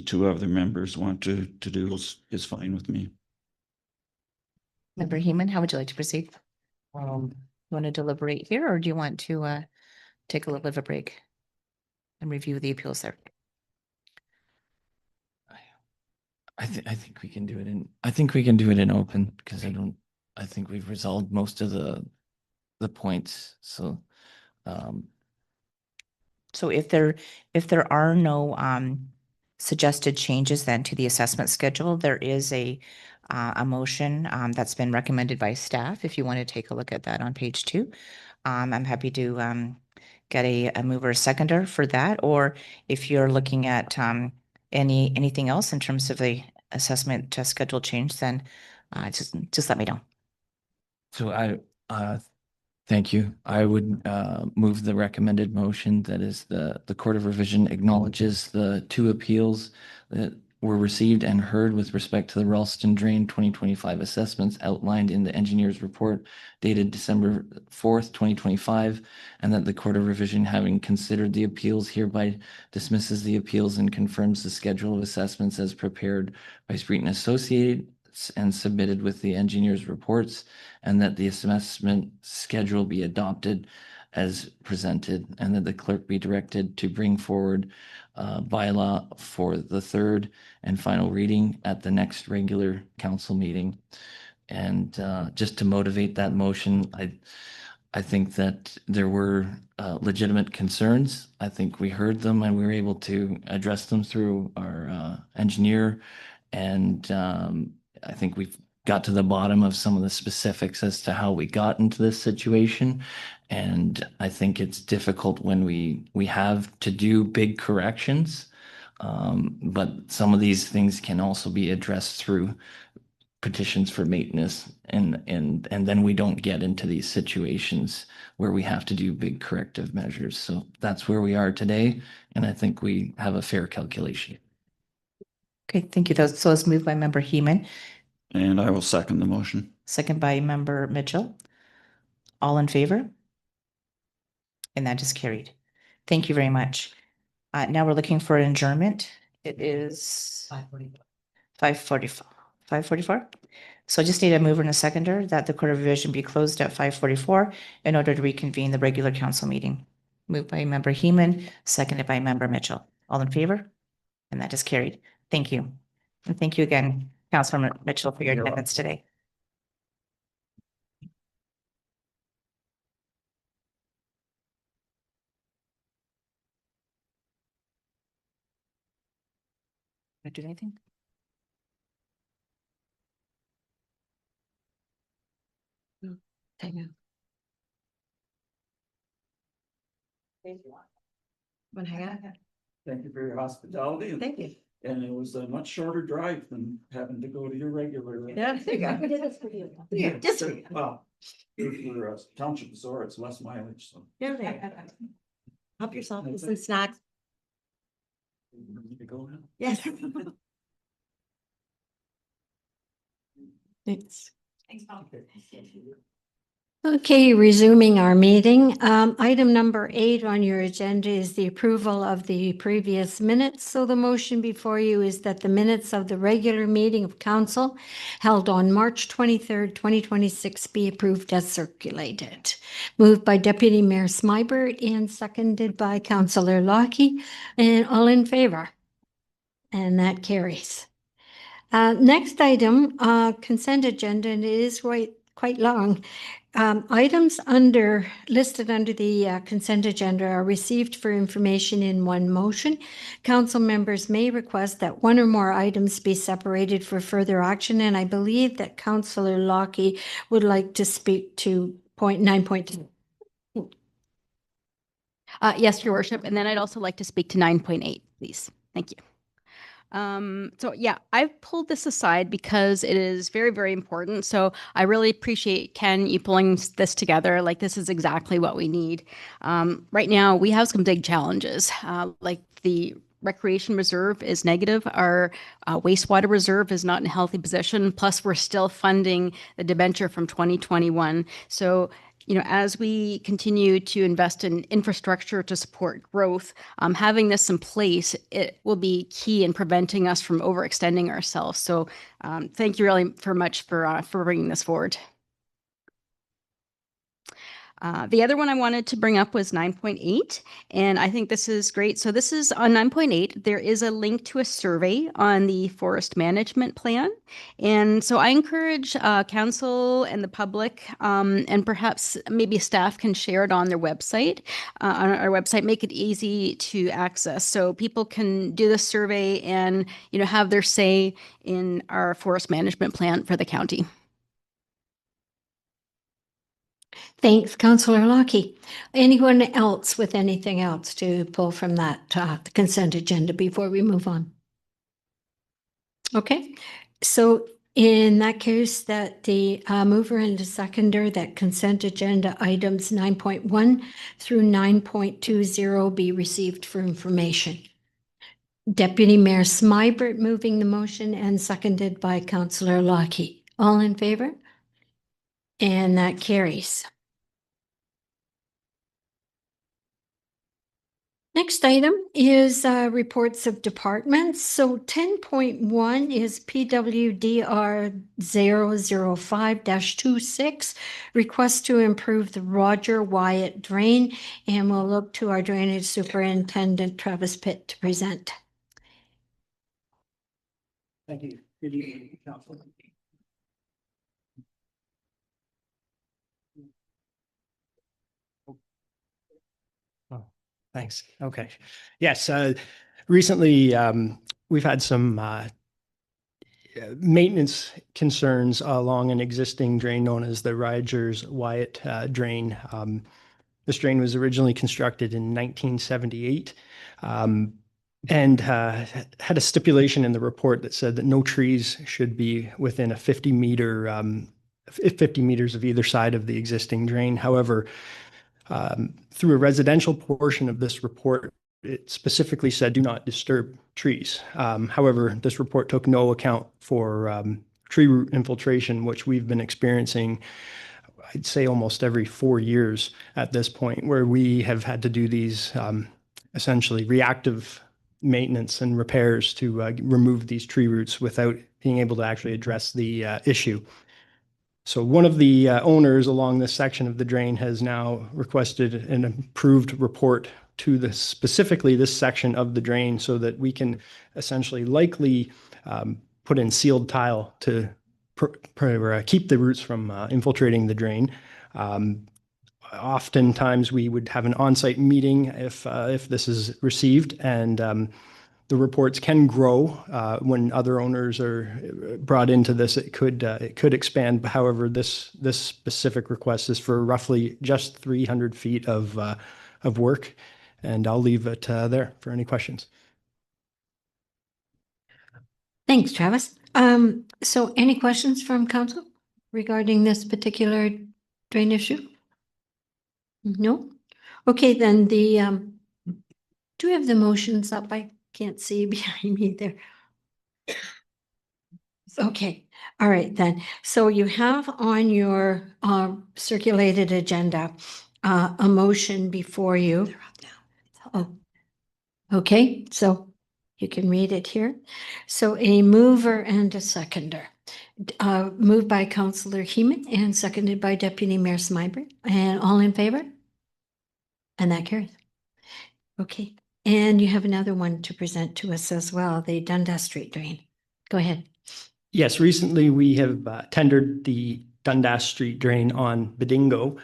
two other members want to do is fine with me. Member Heeman, how would you like to proceed? You want to deliberate here, or do you want to take a little bit of a break and review the appeals there? I think we can do it in open because I think we've resolved most of the points. So So if there are no suggested changes then to the assessment schedule, there is a motion that's been recommended by staff. If you want to take a look at that on page 2, I'm happy to get a mover or seconder for that. Or if you're looking at anything else in terms of the assessment schedule change, then just let me know. so thank you. I would move the recommended motion that is the Court of Revision acknowledges the 2 appeals that were received and heard with respect to the Ralston Drain 2025 assessments outlined in the engineer's report dated December 4th, 2025, and that the Court of Revision, having considered the appeals, hereby dismisses the appeals and confirms the schedule of assessments as prepared by Street and Associates and submitted with the engineer's reports, and that the assessment schedule be adopted as presented, and that the clerk be directed to bring forward bylaw for the 3rd and final reading at the next regular council meeting. And just to motivate that motion, I think that there were legitimate concerns. I think we heard them and we were able to address them through our engineer. And I think we've got to the bottom of some of the specifics as to how we got into this situation. And I think it's difficult when we have to do big corrections. But some of these things can also be addressed through petitions for maintenance, and then we don't get into these situations where we have to do big corrective measures. So that's where we are today, and I think we have a fair calculation. Okay, thank you. So it's moved by Member Heeman, And I will second the motion. second by Member Mitchell. All in favor? And that is carried. Thank you very much. Now we're looking for an adjournment. It is 5:44. 5:44. So I just need a mover and a seconder that the Court of Revision be closed at 5:44 in order to reconvene the regular council meeting. Moved by Member Heeman, seconded by Member Mitchell. All in favor? And that is carried. Thank you. And thank you again, Councilor Mitchell, for your attendance today. I do anything? Hang on. Wanna hang out? Thank you for your hospitality. and- Thank you. And it was a much shorter drive than having to go to your regular. Yeah, there you go. We did this for you. Here, just for you. Well, for a township resort, it's less mileage, so. Here, there. Help yourself with some snacks. We need to go now. Yes. Thanks. Okay, resuming our meeting. Item number 8 on your agenda is the approval of the previous minutes. So the motion before you is that the minutes of the regular meeting of council held on March 23rd, 2026 be approved as circulated. Moved by Deputy Mayor Smybert and seconded by Councillor Lockie, and all in favor. And that carries. Next item, consent agenda, and it is quite long. Items listed under the consent agenda are received for information in one motion. Council members may request that one or more items be separated for further action, and I believe that Councillor Lockie would like to speak to point 9.2. Yes, Your Worship. And then I'd also like to speak to 9.8, please. Thank you. So yeah, I've pulled this aside because it is very, very important. So I really appreciate, Ken, you pulling this together. Like, this is exactly what we need. Right now, we have some big challenges. Like, the recreation reserve is negative. Our wastewater reserve is not in a healthy position. Plus, we're still funding the debenture from 2021. So, you know, as we continue to invest in infrastructure to support growth, having this in place, it will be key in preventing us from overextending ourselves. So thank you really very much for bringing this forward. The other one I wanted to bring up was 9.8, and I think this is great. So this is on 9.8. There is a link to a survey on the forest management plan. And so I encourage council and the public, and perhaps maybe staff can share it on their website, on our website, make it easy to access. So people can do the survey and, you know, have their say in our forest management plan for the county. Thanks, Councillor Lockie. Anyone else with anything else to pull from that the consent agenda before we move on? Okay, so in that case, that the mover and the seconder, that consent agenda items 9.1 through 9.20 be received for information. Deputy Mayor Smybert moving the motion and seconded by Councillor Lockie. All in favor? And that carries. Next item is reports of departments. So 10.1 is PWDR 005-26, request to improve the Roger Wyatt drain, and we'll look to our drainage superintendent, Travis Pitt, to present. Thank you. Good evening, Council. Oh, thanks. Okay. Yes. Recently, we've had some maintenance concerns along an existing drain known as the Rogers Wyatt drain. This drain was originally constructed in 1978. And had a stipulation in the report that said that no trees should be within a 50 meters of either side of the existing drain. However, through a residential portion of this report, it specifically said do not disturb trees. However, this report took no account for tree root infiltration, which we've been experiencing, I'd say, almost every 4 years at this point, where we have had to do these essentially reactive maintenance and repairs to remove these tree roots without being able to actually address the issue. So one of the owners along this section of the drain has now requested an improved report to specifically this section of the drain so that we can essentially likely put in sealed tile to keep the roots from infiltrating the drain. Oftentimes we would have an on-site meeting if this is received, and the the reports can grow when other owners are brought into this. It could expand. However, this specific request is for roughly just 300 feet of work, and I'll leave it there for any questions. Thanks, Travis. So any questions from council regarding this particular drain issue? No? Okay, then do we have the motions up? I can't see behind me there. Okay, all right then. So you have on your circulated agenda a motion before you. They're up now. Oh, okay, so you can read it here. So a mover and a seconder. Moved by Councillor Heeman and seconded by Deputy Mayor Smyber. And all in favor? And that carries. Okay, and you have another one to present to us as well, the Dundas Street drain. Go ahead. Yes, recently we have tendered the Dundas Street drain on Bedingo.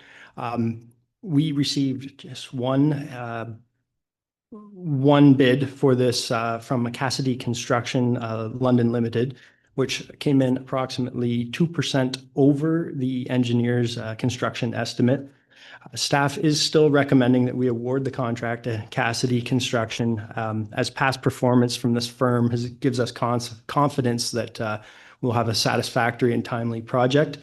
We received just one bid for this from Cassidy Construction London Limited, which came in approximately 2% over the engineer's construction estimate. Staff is still recommending that we award the contract to Cassidy Construction, as past performance from this firm gives us confidence that we'll have a satisfactory and timely project.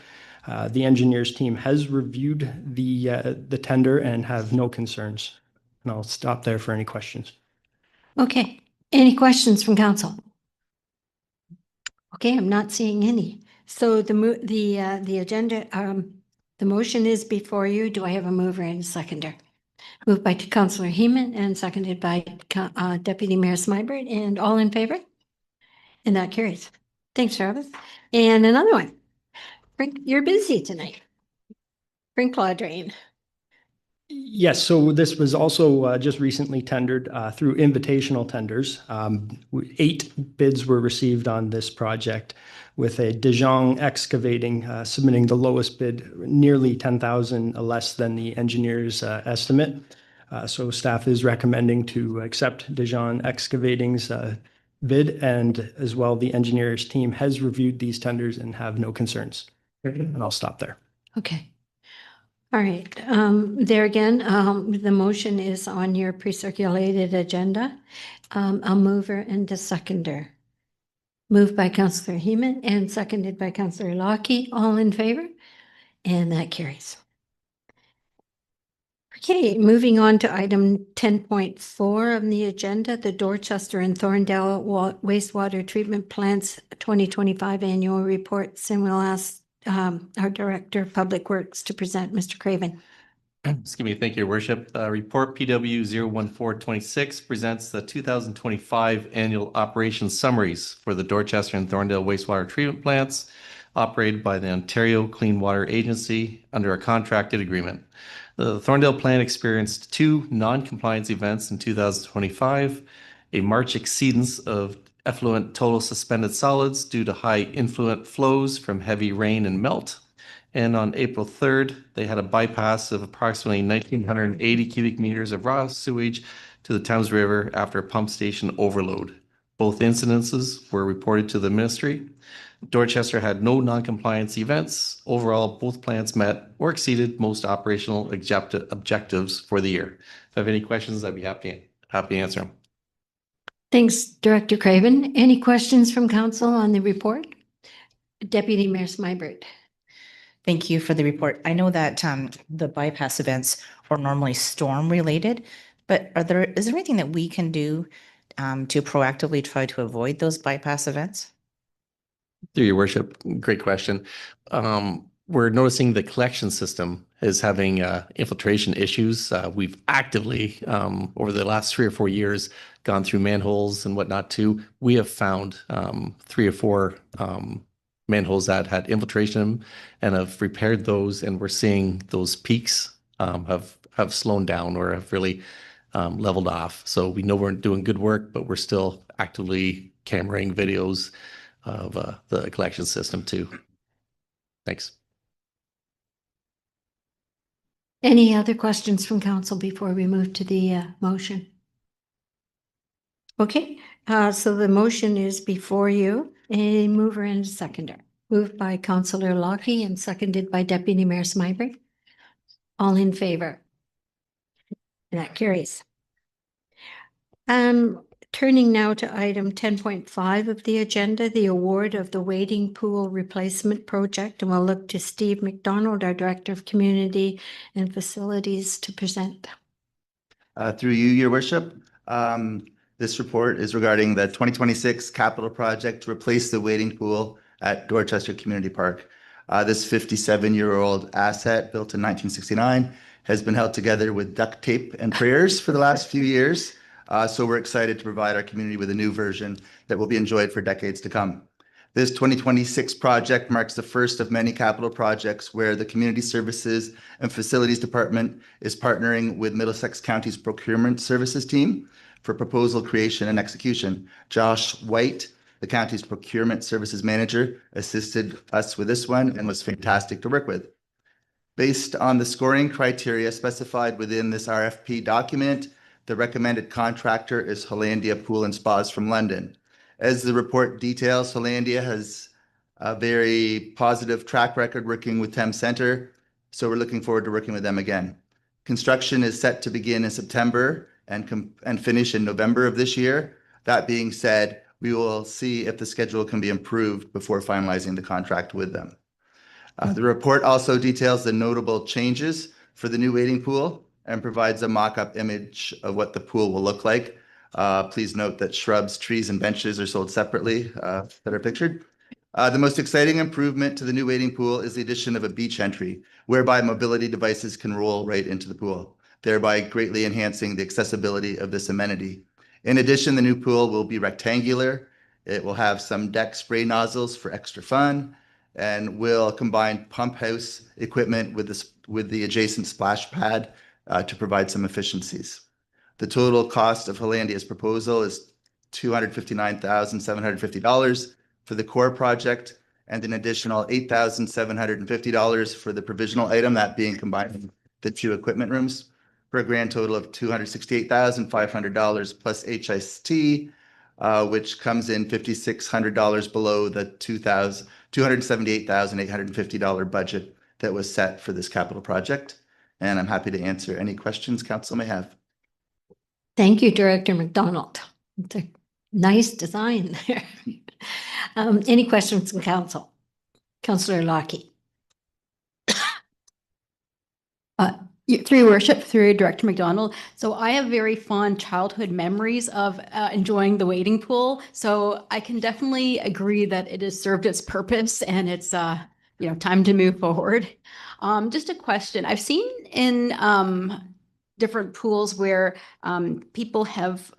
The engineers team has reviewed the tender and have no concerns. And I'll stop there for any questions. Okay, any questions from council? Okay, I'm not seeing any. So the agenda, the motion is before you. Do I have a mover and a seconder? Moved by Councillor Heeman and seconded by Deputy Mayor Smyber, and all in favor? And that carries. Thanks, Travis. And another one. Frank, you're busy tonight. Sprinkler drain. Yes, so this was also just recently tendered through invitational tenders. 8 bids were received on this project, with a De Jong Excavating submitting the lowest bid, nearly 10,000 less than the engineer's estimate. So staff is recommending to accept De Jong Excavating's bid, and as well the engineer's team has reviewed these tenders and have no concerns. And I'll stop there. Okay. All right, there again, the motion is on your pre-circulated agenda. A mover and a seconder. Moved by Councillor Heeman and seconded by Councillor Lockie. All in favor? And that carries. Okay, moving on to item 10.4 of the agenda, the Dorchester and Thorndale wastewater treatment plants 2025 annual reports. And we'll ask our Director of Public Works to present, Mr. Craven. Excuse me, thank you, Your Worship. Report PW 01426 presents the 2025 annual operations summaries for the Dorchester and Thorndale wastewater treatment plants operated by the Ontario Clean Water Agency under a contracted agreement. The Thorndale plant experienced 2 non-compliance events in 2025, a March exceedance of effluent total suspended solids due to high influent flows from heavy rain and melt. And on April 3rd, they had a bypass of approximately 1,980 cubic meters of raw sewage to the Thames River after a pump station overload. Both incidences were reported to the ministry. Dorchester had no non-compliance events. Overall, both plants met or exceeded most operational objectives for the year. If I have any questions, I'd be happy to answer them. Thanks, Director Craven. Any questions from council on the report? Deputy Mayor Smybert. Thank you for the report. I know that the bypass events are normally storm related, but is there anything that we can do to proactively try to avoid those bypass events? Through your worship, great question. We're noticing the collection system is having infiltration issues. We've actively, over the last 3 or 4 years, gone through manholes and whatnot too. We have found 3 or 4 manholes that had infiltration and have repaired those, and we're seeing those peaks have slowed down or have really leveled off. So we know we're doing good work, but we're still actively cameraing videos of the collection system too. Thanks. Any other questions from council before we move to the motion? Okay, So the motion is before you, a mover and a seconder. Moved by Councillor Lockie and seconded by Deputy Mayor Smyberg. All in favor? And that carries. Turning now to item 10.5 of the agenda, the award of the wading pool replacement project. And we'll look to Steve McDonald, our Director of Community and Facilities, to present. Through you, Your Worship. This report is regarding the 2026 capital project to replace the wading pool at Dorchester Community Park. This 57-year-old asset built in 1969 has been held together with duct tape and prayers for the last few years. So we're excited to provide our community with a new version that will be enjoyed for decades to come. This 2026 project marks the first of many capital projects where the Community Services and Facilities Department is partnering with Middlesex County's Procurement Services team for proposal creation and execution. Josh White, the county's Procurement Services Manager, assisted us with this one and was fantastic to work with. Based on the scoring criteria specified within this RFP document, the recommended contractor is Hollandia Pool and Spas from London. As the report details, Hollandia has a very positive track record working with Thames Centre, so we're looking forward to working with them again. Construction is set to begin in September and finish in November of this year. That being said, we will see if the schedule can be improved before finalizing the contract with them. The report also details the notable changes for the new wading pool and provides a mock-up image of what the pool will look like. Please note that shrubs, trees, and benches are sold separately that are pictured. The most exciting improvement to the new wading pool is the addition of a beach entry, whereby mobility devices can roll right into the pool, thereby greatly enhancing the accessibility of this amenity. In addition, the new pool will be rectangular. It will have some deck spray nozzles for extra fun, and will combine pump house equipment with the adjacent splash pad to provide some efficiencies. The total cost of Hollandia's proposal is $259,750 for the core project and an additional $8,750 for the provisional item, that being combined the two equipment rooms, for a grand total of $268,500 plus HST, which comes in $5,600 below the $278,850 budget that was set for this capital project. And I'm happy to answer any questions council may have. Thank you, Director McDonald. It's a nice design there. Any questions from council? Councillor Lockie. Through your worship, through Director McDonald. So I have very fond childhood memories of enjoying the wading pool. So I can definitely agree that it has served its purpose and it's time to move forward. Just a question. I've seen in different pools where people have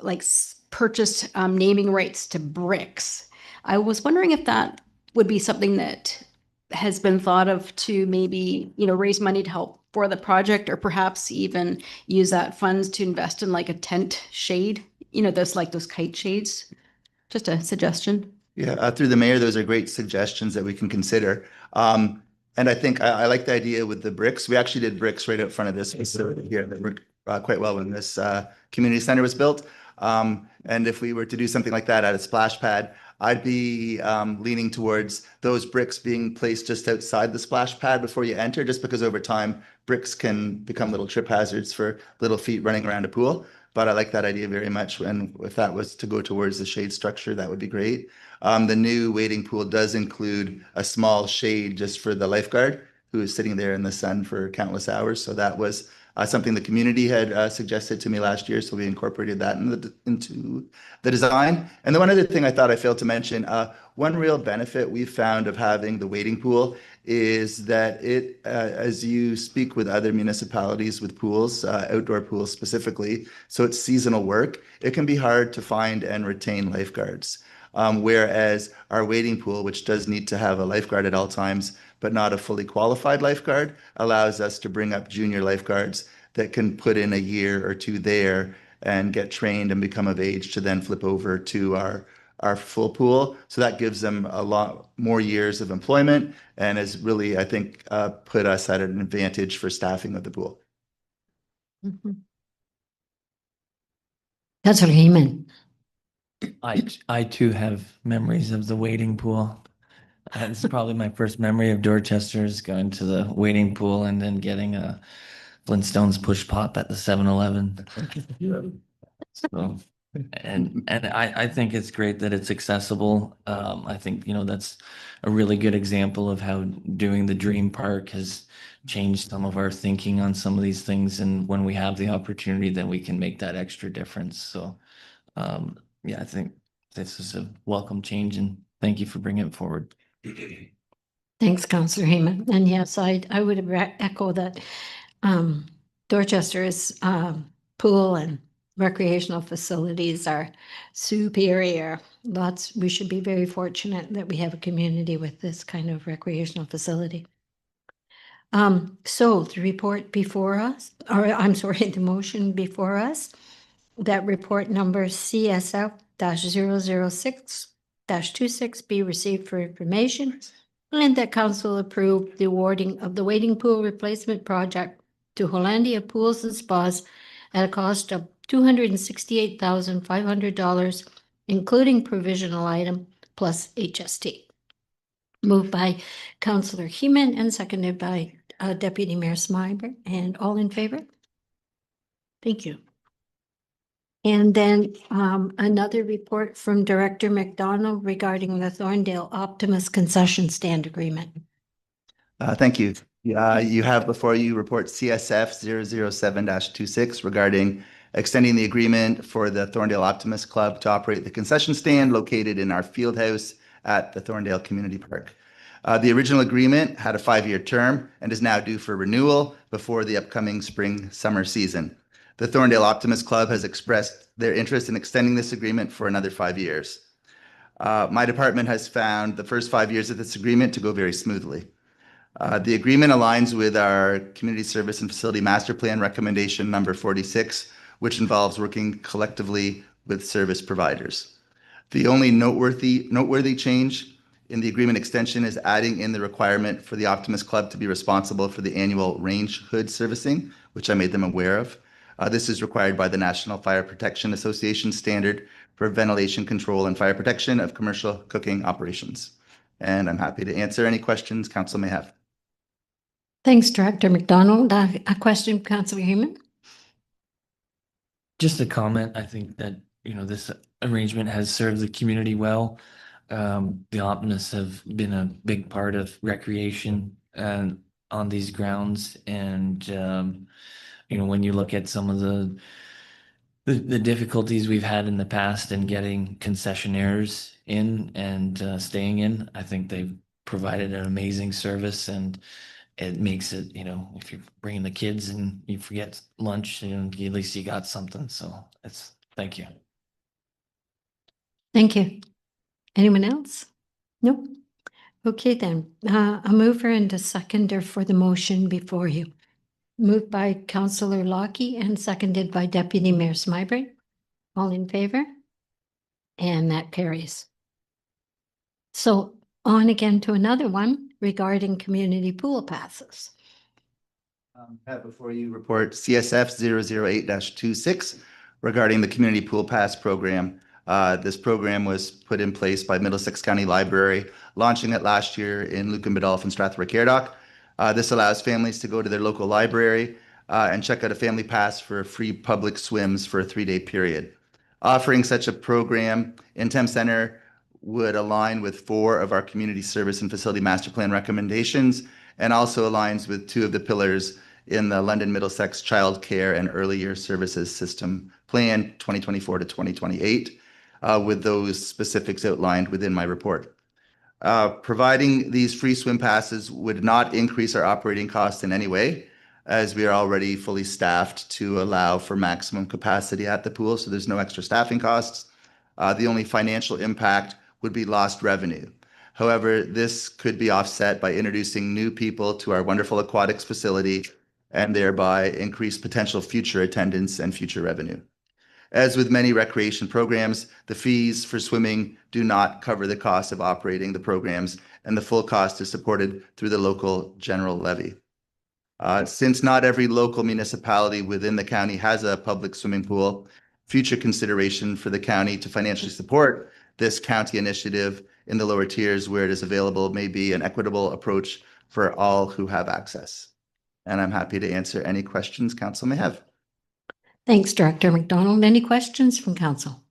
purchased naming rights to bricks. I was wondering if that would be something that has been thought of to maybe, raise money to help for the project, or perhaps even use that funds to invest in a tent shade, those kite shades. Just a suggestion. Yeah, through the mayor, those are great suggestions that we can consider. And I think I like the idea with the bricks. We actually did bricks right out front of this facility here that worked quite well when this community center was built. And if we were to do something like that at a splash pad, I'd be leaning towards those bricks being placed just outside the splash pad before you enter, just because over time bricks can become little trip hazards for little feet running around a pool. But I like that idea very much. And if that was to go towards the shade structure, that would be great. The new wading pool does include a small shade just for the lifeguard who is sitting there in the sun for countless hours. So that was something the community had suggested to me last year. So we incorporated that into the design. And the one other thing I thought I failed to mention, one real benefit we've found of having the wading pool is that it, as you speak with other municipalities with pools, outdoor pools specifically, so it's seasonal work, it can be hard to find and retain lifeguards. Whereas our wading pool, which does need to have a lifeguard at all times, but not a fully qualified lifeguard, allows us to bring up junior lifeguards that can put in a year or two there and get trained and become of age to then flip over to our full pool. So that gives them a lot more years of employment and has really, I think, put us at an advantage for staffing of the pool. Councillor Heeman. I too have memories of the wading pool. It's probably my first memory of Dorchester is going to the wading pool and then getting a Flintstones push pop at the 7-Eleven. So, and I think it's great that it's accessible. I think, that's a really good example of how doing the Dream Park has changed some of our thinking on some of these things. And when we have the opportunity, then we can make that extra difference. So, yeah, I think this is a welcome change and thank you for bringing it forward. Thanks, Councillor Heyman. And yes, I would echo that. Dorchester's pool and recreational facilities are superior. We should be very fortunate that we have a community with this kind of recreational facility. So the report before us, or I'm sorry, the motion before us, that report number CSF-006-26 be received for information, and that council approve the awarding of the wading pool replacement project to Hollandia Pools and Spas at a cost of $268,500, including provisional item plus HST. Moved by Councillor Heeman and seconded by Deputy Mayor Smyber. And all in favor? Thank you. And then another report from Director McDonald regarding the Thorndale Optimus concession stand agreement. Thank you. You have before you report CSF 007-26 regarding extending the agreement for the Thorndale Optimus Club to operate the concession stand located in our field house at the Thorndale Community Park. The original agreement had a 5-year term and is now due for renewal before the upcoming spring-summer season. The Thorndale Optimus Club has expressed their interest in extending this agreement for another 5 years. My department has found the first 5 years of this agreement to go very smoothly. The agreement aligns with our Community Service and Facility Master Plan recommendation number 46, which involves working collectively with service providers. The only noteworthy change in the agreement extension is adding in the requirement for the Optimus Club to be responsible for the annual range hood servicing, which I made them aware of. This is required by the National Fire Protection Association standard for ventilation control and fire protection of commercial cooking operations. And I'm happy to answer any questions council may have. Thanks, Director McDonald. A question, Councillor Heeman? Just a comment. I think that, this arrangement has served the community well. The Optimists have been a big part of recreation and on these grounds. And, when you look at some of the difficulties we've had in the past in getting concessionaires in and staying in, I think they've provided an amazing service, and it makes it, if you're bringing the kids and you forget lunch, at least you got something. So thank you. Thank you. Anyone else? Nope. Okay, then. A mover and a seconder for the motion before you. Moved by Councillor Lockie and seconded by Deputy Mayor Smyber. All in favor? And that carries. So on again to another one regarding community pool passes. Have before you report CSF 008-26 regarding the Community Pool Pass program. This program was put in place by Middlesex County Library, launching it last year in Lucan, Biddulph, and Strathroy-Caredock. This allows families to go to their local library and check out a family pass for free public swims for a 3-day period. Offering such a program in Thames Centre would align with 4 of our Community Service and Facility Master Plan recommendations, and also aligns with 2 of the pillars in the London Middlesex Child Care and Early Year Services System Plan 2024 to 2028, with those specifics outlined within my report. Providing these free swim passes would not increase our operating costs in any way, as we are already fully staffed to allow for maximum capacity at the pool, so there's no extra staffing costs. The only financial impact would be lost revenue. However, this could be offset by introducing new people to our wonderful aquatics facility and thereby increase potential future attendance and future revenue. As with many recreation programs, the fees for swimming do not cover the cost of operating the programs, and the full cost is supported through the local general levy. Since not every local municipality within the county has a public swimming pool, future consideration for the county to financially support this county initiative in the lower tiers where it is available may be an equitable approach for all who have access. And I'm happy to answer any questions council may have. Thanks, Director McDonald. Any questions from council?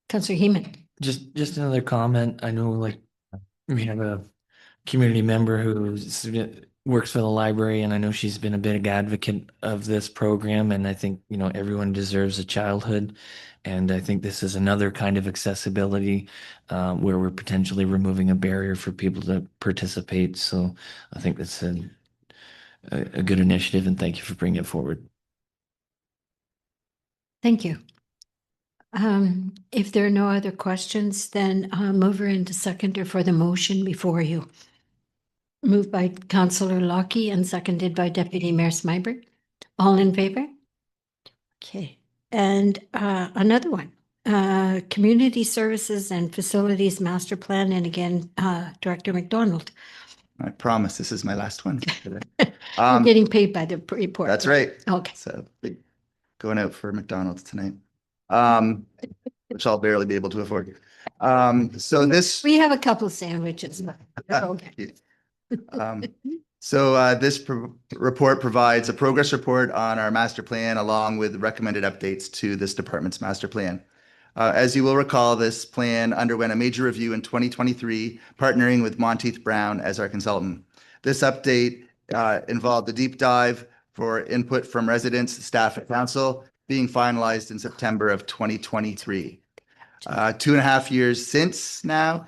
Councillor Heeman. Just another comment. I know like we have a community member who works for the library, and I know she's been a big advocate of this program, and I think, you know, everyone deserves a childhood. And I think this is another kind of accessibility where we're potentially removing a barrier for people to participate. So I think that's a good initiative, and thank you for bringing it forward. Thank you. If there are no other questions, then mover into seconder for the motion before you. Moved by Councillor Lockie and seconded by Deputy Mayor Smyberg. All in favor? Okay. And another one, Community Services and Facilities Master Plan. And again, Director McDonald. I promise this is my last one for today. You're getting paid by the report. That's right. Okay. So big going out for McDonald's tonight, which I'll barely be able to afford. So this. We have a couple of sandwiches. Okay. This report provides a progress report on our master plan along with recommended updates to this department's master plan. As you will recall, this plan underwent a major review in 2023, partnering with Monteith Brown as our consultant. This update involved a deep dive for input from residents, staff, and council, being finalized in September of 2023. 2.5 years since now,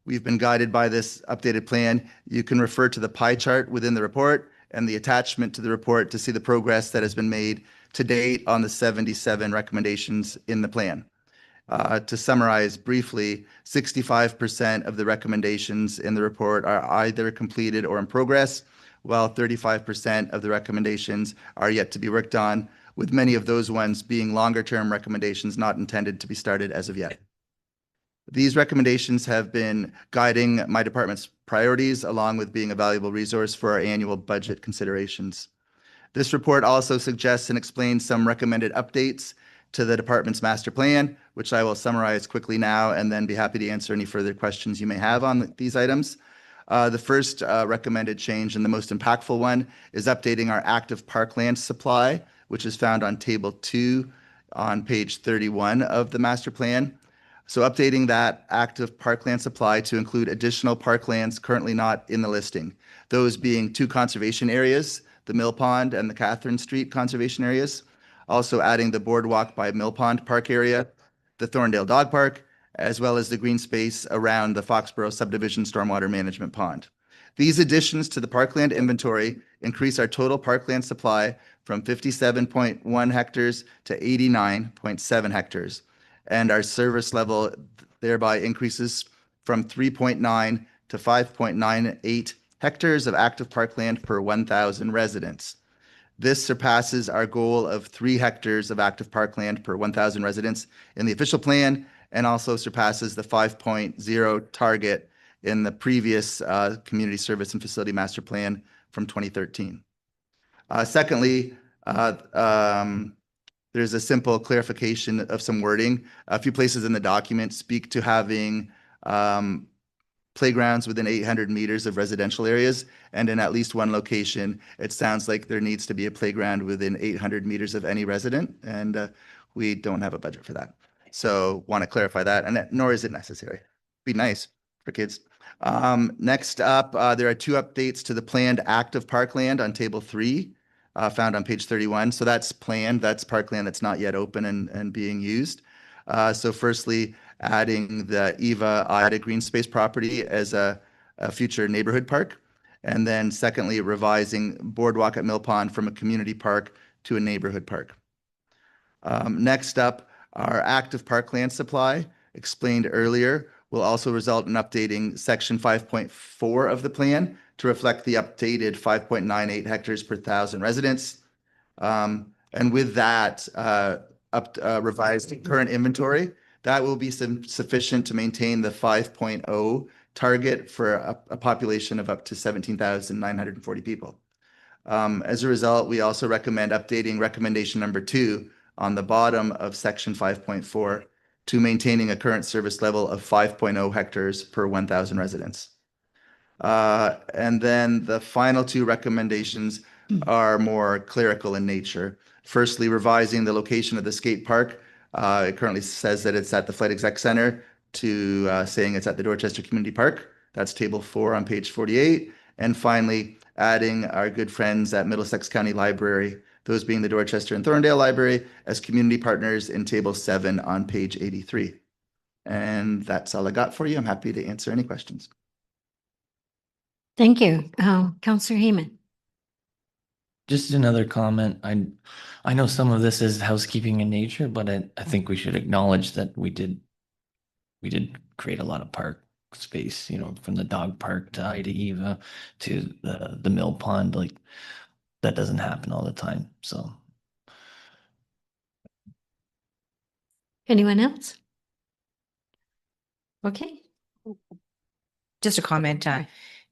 we've been guided by this updated plan. You can refer to the pie chart within the report and the attachment to the report to see the progress that has been made to date on the 77 recommendations in the plan. To summarize briefly, 65% of the recommendations in the report are either completed or in progress, while 35% of the recommendations are yet to be worked on, with many of those ones being longer-term recommendations not intended to be started as of yet. These recommendations have been guiding my department's priorities, along with being a valuable resource for our annual budget considerations. This report also suggests and explains some recommended updates to the department's master plan, which I will summarize quickly now and then be happy to answer any further questions you may have on these items. The first recommended change and the most impactful one is updating our active parkland supply, which is found on table 2 on page 31 of the master plan. So updating that active parkland supply to include additional parklands currently not in the listing, those being 2 conservation areas, the Mill Pond and the Catherine Street conservation areas. Also adding the Boardwalk by Mill Pond Park area, the Thorndale Dog Park, as well as the green space around the Foxborough Subdivision Stormwater Management Pond. These additions to the parkland inventory increase our total parkland supply from 57.1 hectares to 89.7 hectares, and our service level thereby increases from 3.9 to 5.98 hectares of active parkland per 1,000 residents. This surpasses our goal of 3 hectares of active parkland per 1,000 residents in the official plan, and also surpasses the 5.0 target in the previous Community Service and Facility Master Plan from 2013. Secondly, there's a simple clarification of some wording. A few places in the document speak to having playgrounds within 800 meters of residential areas, and in at least one location, it sounds like there needs to be a playground within 800 meters of any resident, and we don't have a budget for that. So want to clarify that, and nor is it necessary. Be nice for kids. Next up, there are 2 updates to the planned active parkland on table 3, found on page 31. So that's planned, that's parkland that's not yet open and being used. So firstly, adding the Eva Ida green space property as a future neighborhood park. And then secondly, revising Boardwalk at Mill Pond from a community park to a neighborhood park. Next up, our active parkland supply, explained earlier, will also result in updating section 5.4 of the plan to reflect the updated 5.98 hectares per 1,000 residents. And with that revised current inventory, that will be sufficient to maintain the 5.0 target for a population of up to 17,940 people. As a result, we also recommend updating recommendation number 2 on the bottom of section 5.4 to maintaining a current service level of 5.0 hectares per 1,000 residents. And then the final 2 recommendations are more clerical in nature. Firstly, revising the location of the skate park. It currently says that it's at the Flight Exec Center to saying it's at the Dorchester Community Park. That's table 4 on page 48. And finally, adding our good friends at Middlesex County Library, those being the Dorchester and Thorndale Library, as community partners in table 7 on page 83. And that's all I got for you. I'm happy to answer any questions. Thank you. Councillor Heyman. Just another comment. I know some of this is housekeeping in nature, but I think we should acknowledge that we did create a lot of park space, you know, from the dog park to Ida Eva to the mill pond. Like, that doesn't happen all the time. So Anyone else? Okay. Just a comment,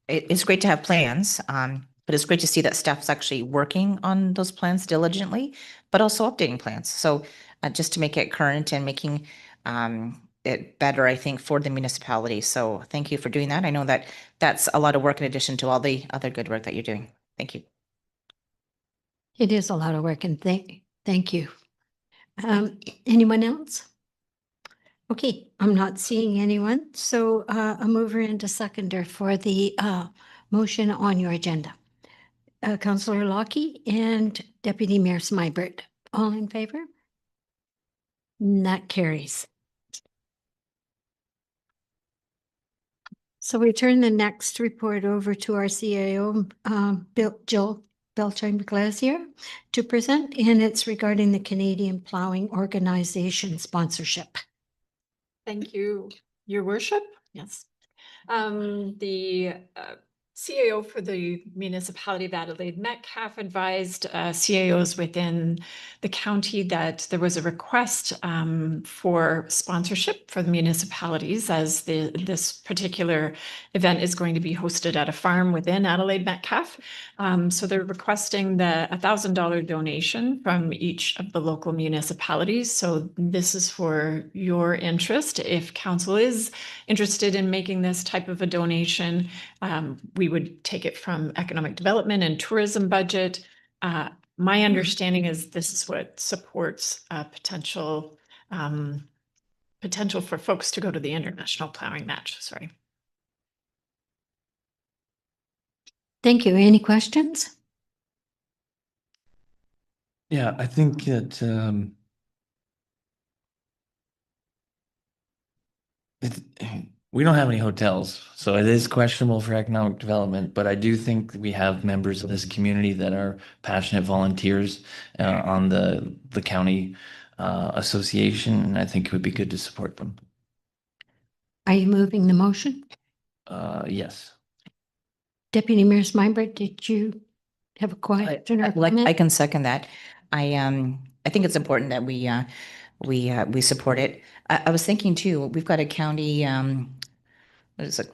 it's great to have plans, but it's great to see that staff's actually working on those plans diligently, but also updating plans. So just to make it current and making it better, I think, for the municipality. So thank you for doing that. I know that that's a lot of work in addition to all the other good work that you're doing. Thank you. It is a lot of work, and thank you. Anyone else? Okay, I'm not seeing anyone, so a mover and a seconder for the motion on your agenda. Councillor Lockie and Deputy Mayor Smybert, all in favor? That carries. So we turn the next report over to our CAO, Jill Beltran-Glazier, to present, and it's regarding the Canadian Plowing Organization sponsorship. Thank you, Your Worship. Yes. The CAO for the municipality of Adelaide Metcalfe advised CAOs within the county that there was a request for sponsorship for the municipalities, as this particular event is going to be hosted at a farm within Adelaide Metcalfe. So they're requesting the $1,000 donation from each of the local municipalities. So this is for your interest. If council is interested in making this type of a donation, we would take it from economic development and tourism budget. My understanding is this is what supports potential for folks to go to the international plowing match. Sorry. Thank you. Any questions? yeah, I think that we don't have any hotels, so it is questionable for economic development, but I do think we have members of this community that are passionate volunteers on the county association, and I think it would be good to support them. Are you moving the motion? Yes. Deputy Mayor Smybert, did you have a question or I comment? can second that. I think it's important that we support it. I was thinking too, we've got a county, what is it?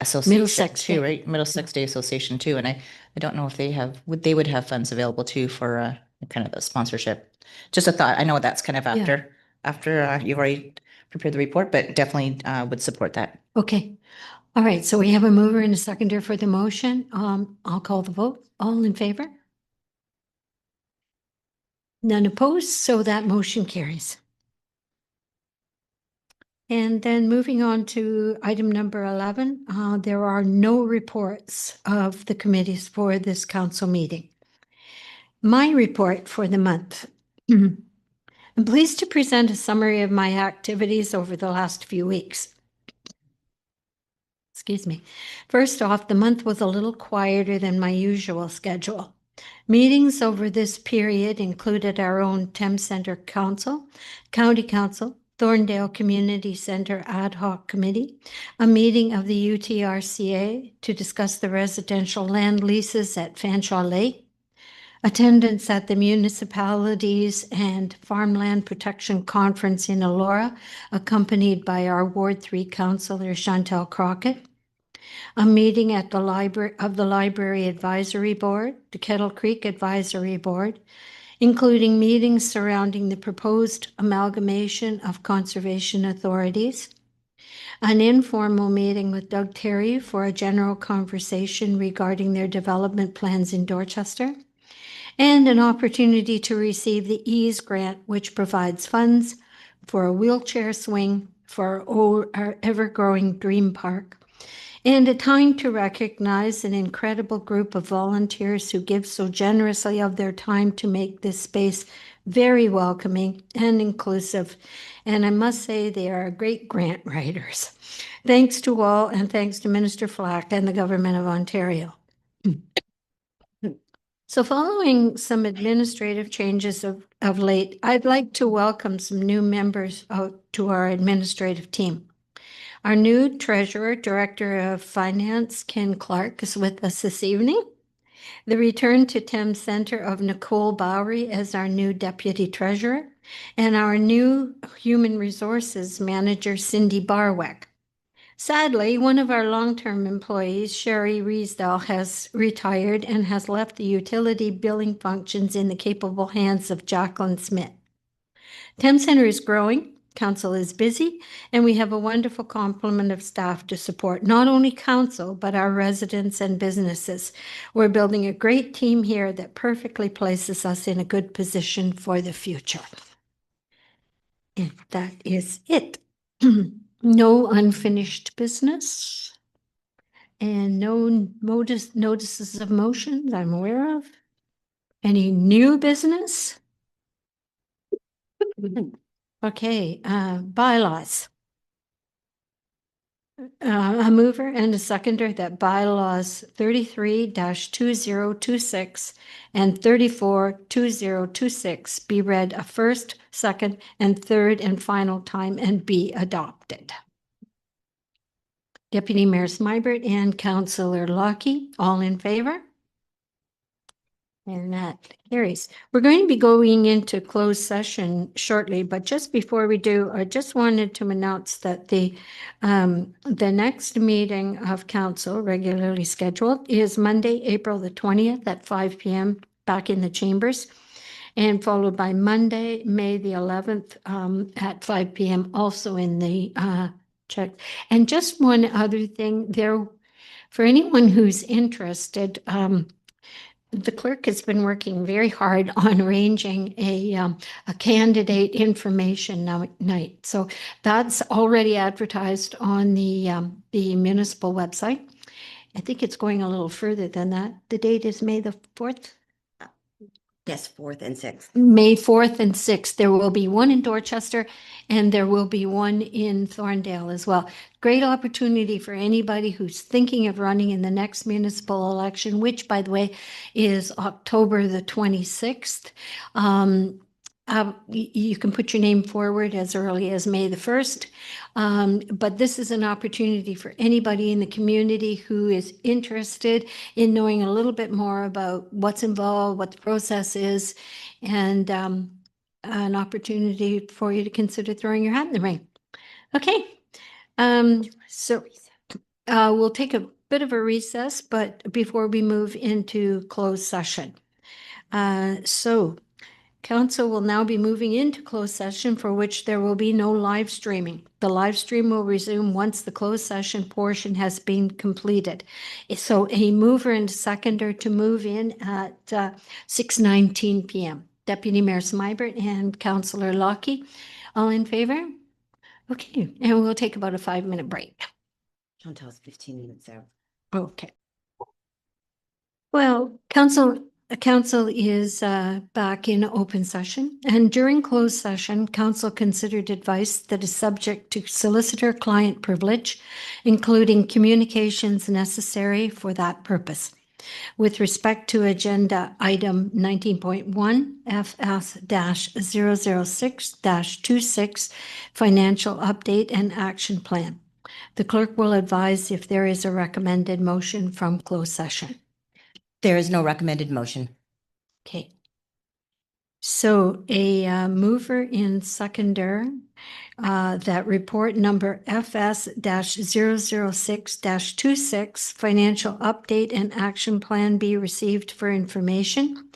Association Middlesex too, Day. right? Middlesex Day Association too. And I don't know if they would have funds available too for kind of a sponsorship. Just a thought. I know that's kind of after you've already prepared the report, but definitely would support that. Okay. All right. So we have a mover and a seconder for the motion. I'll call the vote. All in favor? None opposed, so that motion carries. And then moving on to item number 11, there are no reports of the committees for this council meeting. My report for the month. I'm pleased to present a summary of my activities over the last few weeks. Excuse me. First off, the month was a little quieter than my usual schedule. Meetings over this period included our own Thames Centre Council, County Council, Thorndale Community Centre Ad Hoc Committee, a meeting of the UTRCA to discuss the residential land leases at Fanshawe Lake, attendance at the municipalities and farmland protection conference in Elora, accompanied by our Ward 3 councillor Chantel Crockett, a meeting at the Library Advisory Board, the Kettle Creek Advisory Board, including meetings surrounding the proposed amalgamation of conservation authorities, an informal meeting with Doug Terry for a general conversation regarding their development plans in Dorchester, and an opportunity to receive the EASE grant, which provides funds for a wheelchair swing for our ever-growing Dream Park, and a time to recognize an incredible group of volunteers who give so generously of their time to make this space very welcoming and inclusive. And I must say, they are great grant writers. Thanks to all, and thanks to Minister Flack and the Government of Ontario. So following some administrative changes of late, I'd like to welcome some new members to our administrative team. Our new Treasurer, Director of Finance, Ken Clark, is with us this evening. The return to Thames Centre of Nicole Bowery as our new Deputy Treasurer, and our new Human Resources Manager, Cindy Barwick. Sadly, one of our long-term employees, Sherry Riesdahl, has retired and has left the utility billing functions in the capable hands of Jacqueline Smith. Thames Centre is growing, council is busy, and we have a wonderful complement of staff to support not only council, but our residents and businesses. We're building a great team here that perfectly places us in a good position for the future. And that is it. No unfinished business and no notices of motions I'm aware of. Any new business? Okay, bylaws. A mover and a seconder that bylaws 33-2026 and 34-2026 be read a first, second, and third and final time and be adopted. Deputy Mayor Smybert and Councillor Lockie, all in favor? And that carries. We're going to be going into closed session shortly, but just before we do, I just wanted to announce that the next meeting of council, regularly scheduled, is Monday, April the 20th at 5 p.m. back in the chambers, and followed by Monday, May the 11th at 5 p.m. also in the check. And just one other thing there, for anyone who's interested, the clerk has been working very hard on arranging a candidate information night. So that's already advertised on the municipal website. I think it's going a little further than that. The date is May the 4th. Yes, 4th and 6th. May 4th and 6th. There will be one in Dorchester and there will be one in Thorndale as well. Great opportunity for anybody who's thinking of running in the next municipal election, which, by the way, is October the 26th. You can put your name forward as early as May the 1st. But this is an opportunity for anybody in the community who is interested in knowing a little bit more about what's involved, what the process is, and an opportunity for you to consider throwing your hat in the ring. Okay, so we'll take a bit of a recess, but before we move into closed session. So council will now be moving into closed session, for which there will be no live streaming. The live stream will resume once the closed session portion has been completed. So a mover and seconder to move in at 6:19 p.m. Deputy Mayor Smybert and Councillor Lockie, all in favor? Okay, and we'll take about a 5-minute break. Chantal's 15 minutes out. Okay. Well, council is back in open session, and during closed session, council considered advice that is subject to solicitor-client privilege, including communications necessary for that purpose. With respect to agenda item 19.1 FS-006-26 financial update and action plan, the clerk will advise if there is a recommended motion from closed session. There is no recommended motion. Okay. So a mover in seconder that report number FS-006-26 financial update and action plan be received for information,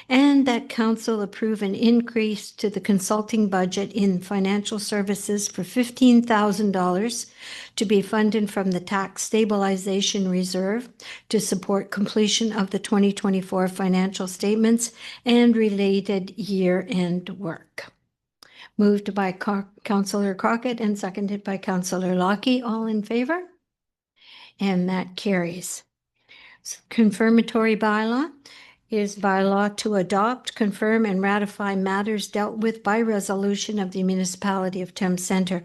and that council approve an increase to the consulting budget in financial services for $15,000 to be funded from the tax stabilization reserve to support completion of the 2024 financial statements and related year-end work. Moved by Councillor Crockett and seconded by Councillor Lockie. All in favor? And that carries. Confirmatory bylaw is bylaw to adopt, confirm, and ratify matters dealt with by resolution of the Municipality of Thames Centre.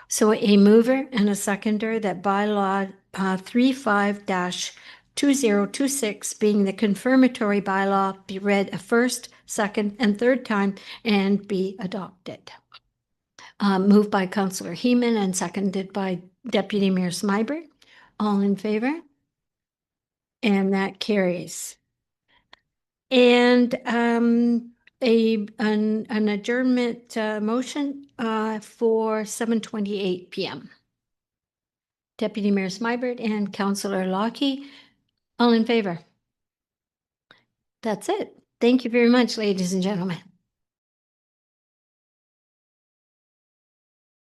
So a mover and a seconder that bylaw 35-2026 being the confirmatory bylaw be read a first, second, and third time and be adopted. Moved by Councillor Heeman and seconded by Deputy Mayor Smyberg. All in favor? And that carries. And an adjournment motion for 7:28 p.m. Deputy Mayor Smyberg and Councillor Lockie, all in favor? That's it. Thank you very much, ladies and gentlemen.